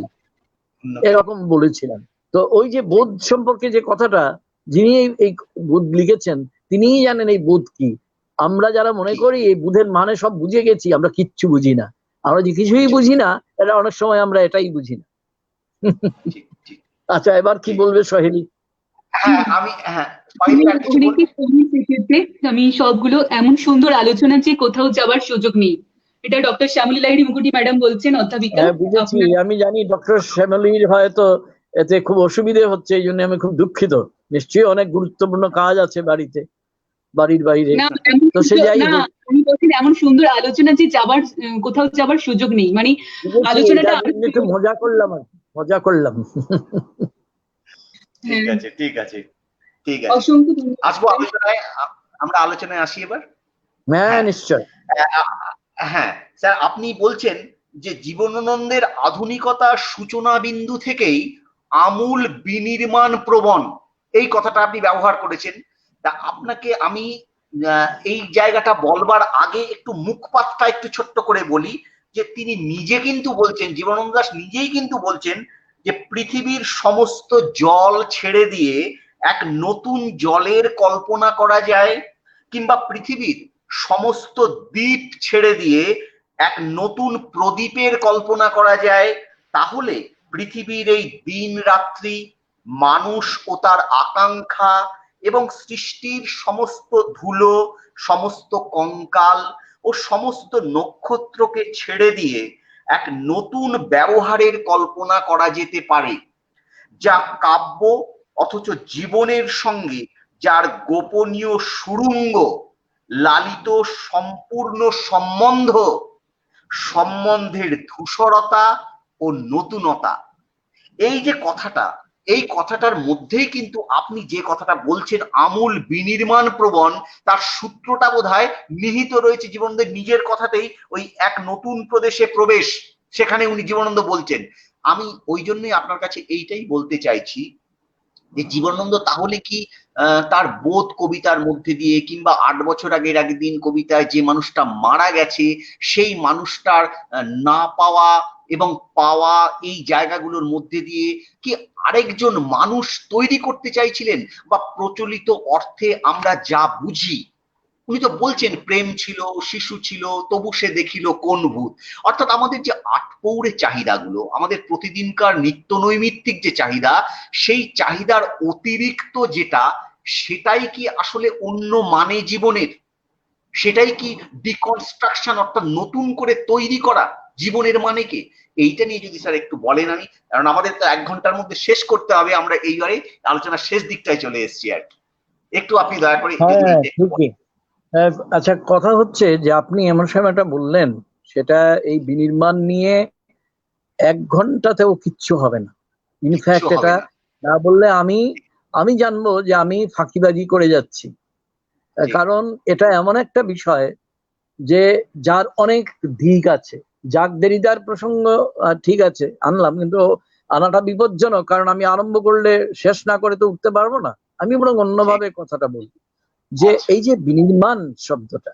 C: এরকম বলেছিলাম। তো ওই যে বোধ সম্পর্কে যে কথাটা, যিনি এই বোধ লিখেছেন তিনিই জানেন এই বোধ কি। আমরা যারা মনে করি এই বোধের মানে সব বুঝে গেছি, আমরা কিচ্ছু বুঝি না। আমরা যে কিছুই বুঝি না, এটা অনেক সময় আমরা এটাই বুঝি না। আচ্ছা, এবার কি বলবে সহেলি?
A: আমি সবগুলো এমন সুন্দর আলোচনা যে কোথাও যাওয়ার সুযোগ নেই, এটা ডক্টর শ্যামলী লাহিড়ী মুখুর্জি ম্যাডাম বলছেন, অধ্যাপিকা।
C: বুঝেছি, আমি জানি ডক্টর শ্যামলীর হয়তো এতে খুব অসুবিধে হচ্ছে, এই জন্য আমি খুব দুঃখিত। নিশ্চয়ই অনেক গুরুত্বপূর্ণ কাজ আছে বাড়িতে, বাড়ির বাইরে। তো সে যাই হোক,
A: আমি বলছেন এমন সুন্দর আলোচনা যে যাবার কোথাও যাবার সুযোগ নেই, মানে আলোচনাটা
C: একটু মজা করলাম, মজা করলাম।
B: ঠিক আছে, ঠিক আছে, ঠিক আছে, আসবো আলোচনায়, আমরা আলোচনায় আসি এবার।
C: হ্যাঁ নিশ্চয়।
B: হ্যাঁ স্যার, আপনি বলছেন যে জীবনানন্দের আধুনিকতার সূচনা বিন্দু থেকেই আমূল বিনির্মাণ প্রবণ, এই কথাটা আপনি ব্যবহার করেছেন। তা আপনাকে আমি এই জায়গাটা বলবার আগে একটু মুখপাতটা একটু ছোট্ট করে বলি, যে তিনি নিজে কিন্তু বলছেন, জীবনানন্দ দাশ নিজেই কিন্তু বলছেন যে পৃথিবীর সমস্ত জল ছেড়ে দিয়ে এক নতুন জলের কল্পনা করা যায়, কিংবা পৃথিবীর সমস্ত দ্বীপ ছেড়ে দিয়ে এক নতুন প্রদীপের কল্পনা করা যায়, তাহলে পৃথিবীর এই দিন রাত্রি, মানুষ ও তার আকাঙ্ক্ষা এবং সৃষ্টির সমস্ত ধুলো, সমস্ত কঙ্কাল ও সমস্ত নক্ষত্রকে ছেড়ে দিয়ে এক নতুন ব্যবহারের কল্পনা করা যেতে পারে, যা কাব্য অথচ জীবনের সঙ্গে যার গোপনীয় সুড়ঙ্গ লালিত সম্পূর্ণ সম্বন্ধের ধূসরতা ও নতুনতা। এই যে কথাটা, এই কথাটার মধ্যেই কিন্তু আপনি যে কথাটা বলছেন আমূল বিনির্মাণ প্রবণ, তার সূত্রটা বোধহয় নিহিত রয়েছে জীবনানন্দের নিজের কথাতেই। ওই এক নতুন প্রদেশে প্রবেশ, সেখানে উনি জীবনানন্দ বলছেন। আমি ওই জন্যই আপনার কাছে এইটাই বলতে চাইছি যে জীবনানন্দ তাহলে কি তার বোধ কবিতার মধ্যে দিয়ে, কিংবা 8 বছর আগের একদিন কবিতায় যে মানুষটা মারা গেছে সেই মানুষটার না পাওয়া এবং পাওয়া, এই জায়গাগুলোর মধ্যে দিয়ে কি আরেকজন মানুষ তৈরি করতে চাইছিলেন? বা প্রচলিত অর্থে আমরা যা বুঝি, উনি তো বলছেন প্রেম ছিল, শিশু ছিল, তবু সে দেখিল কোন ভূত। অর্থাৎ আমাদের যে আটপৌরে চাহিদাগুলো, আমাদের প্রতিদিনকার নিত্য নৈমিত্তিক যে চাহিদা, সেই চাহিদার অতিরিক্ত যেটা, সেটাই কি আসলে অন্য মানে জীবনের? সেটাই কি ডিকনস্ট্রাকশন, অর্থাৎ নতুন করে তৈরি করা জীবনের মানেকে? এইটা নিয়ে যদি স্যার একটু বলেন। আমি, কারণ আমাদের তো 1 ঘন্টার মধ্যে শেষ করতে হবে, আমরা এইবারে আলোচনার শেষ দিকটায় চলে এসেছি আর কি। একটু আপনি দয়া করে
C: ঠিকই। আচ্ছা, কথা হচ্ছে যে আপনি এমন সময়টা বললেন, সেটা এই বিনির্মাণ নিয়ে 1 ঘন্টাতেও কিচ্ছু হবে না। ইনফ্যাক্ট এটা না বললে আমি জানবো যে আমি ফাঁকিবাজি করে যাচ্ছি। কারণ এটা এমন একটা বিষয় যে যার অনেক দিক আছে। জাক দেরিদার প্রসঙ্গ ঠিক আছে আনলাম, কিন্তু আনাটা বিপজ্জনক, কারণ আমি আরম্ভ করলে শেষ না করে তো উঠতে পারবো না। আমি বরং অন্যভাবে কথাটা বলি যে এই যে বিনির্মাণ শব্দটা,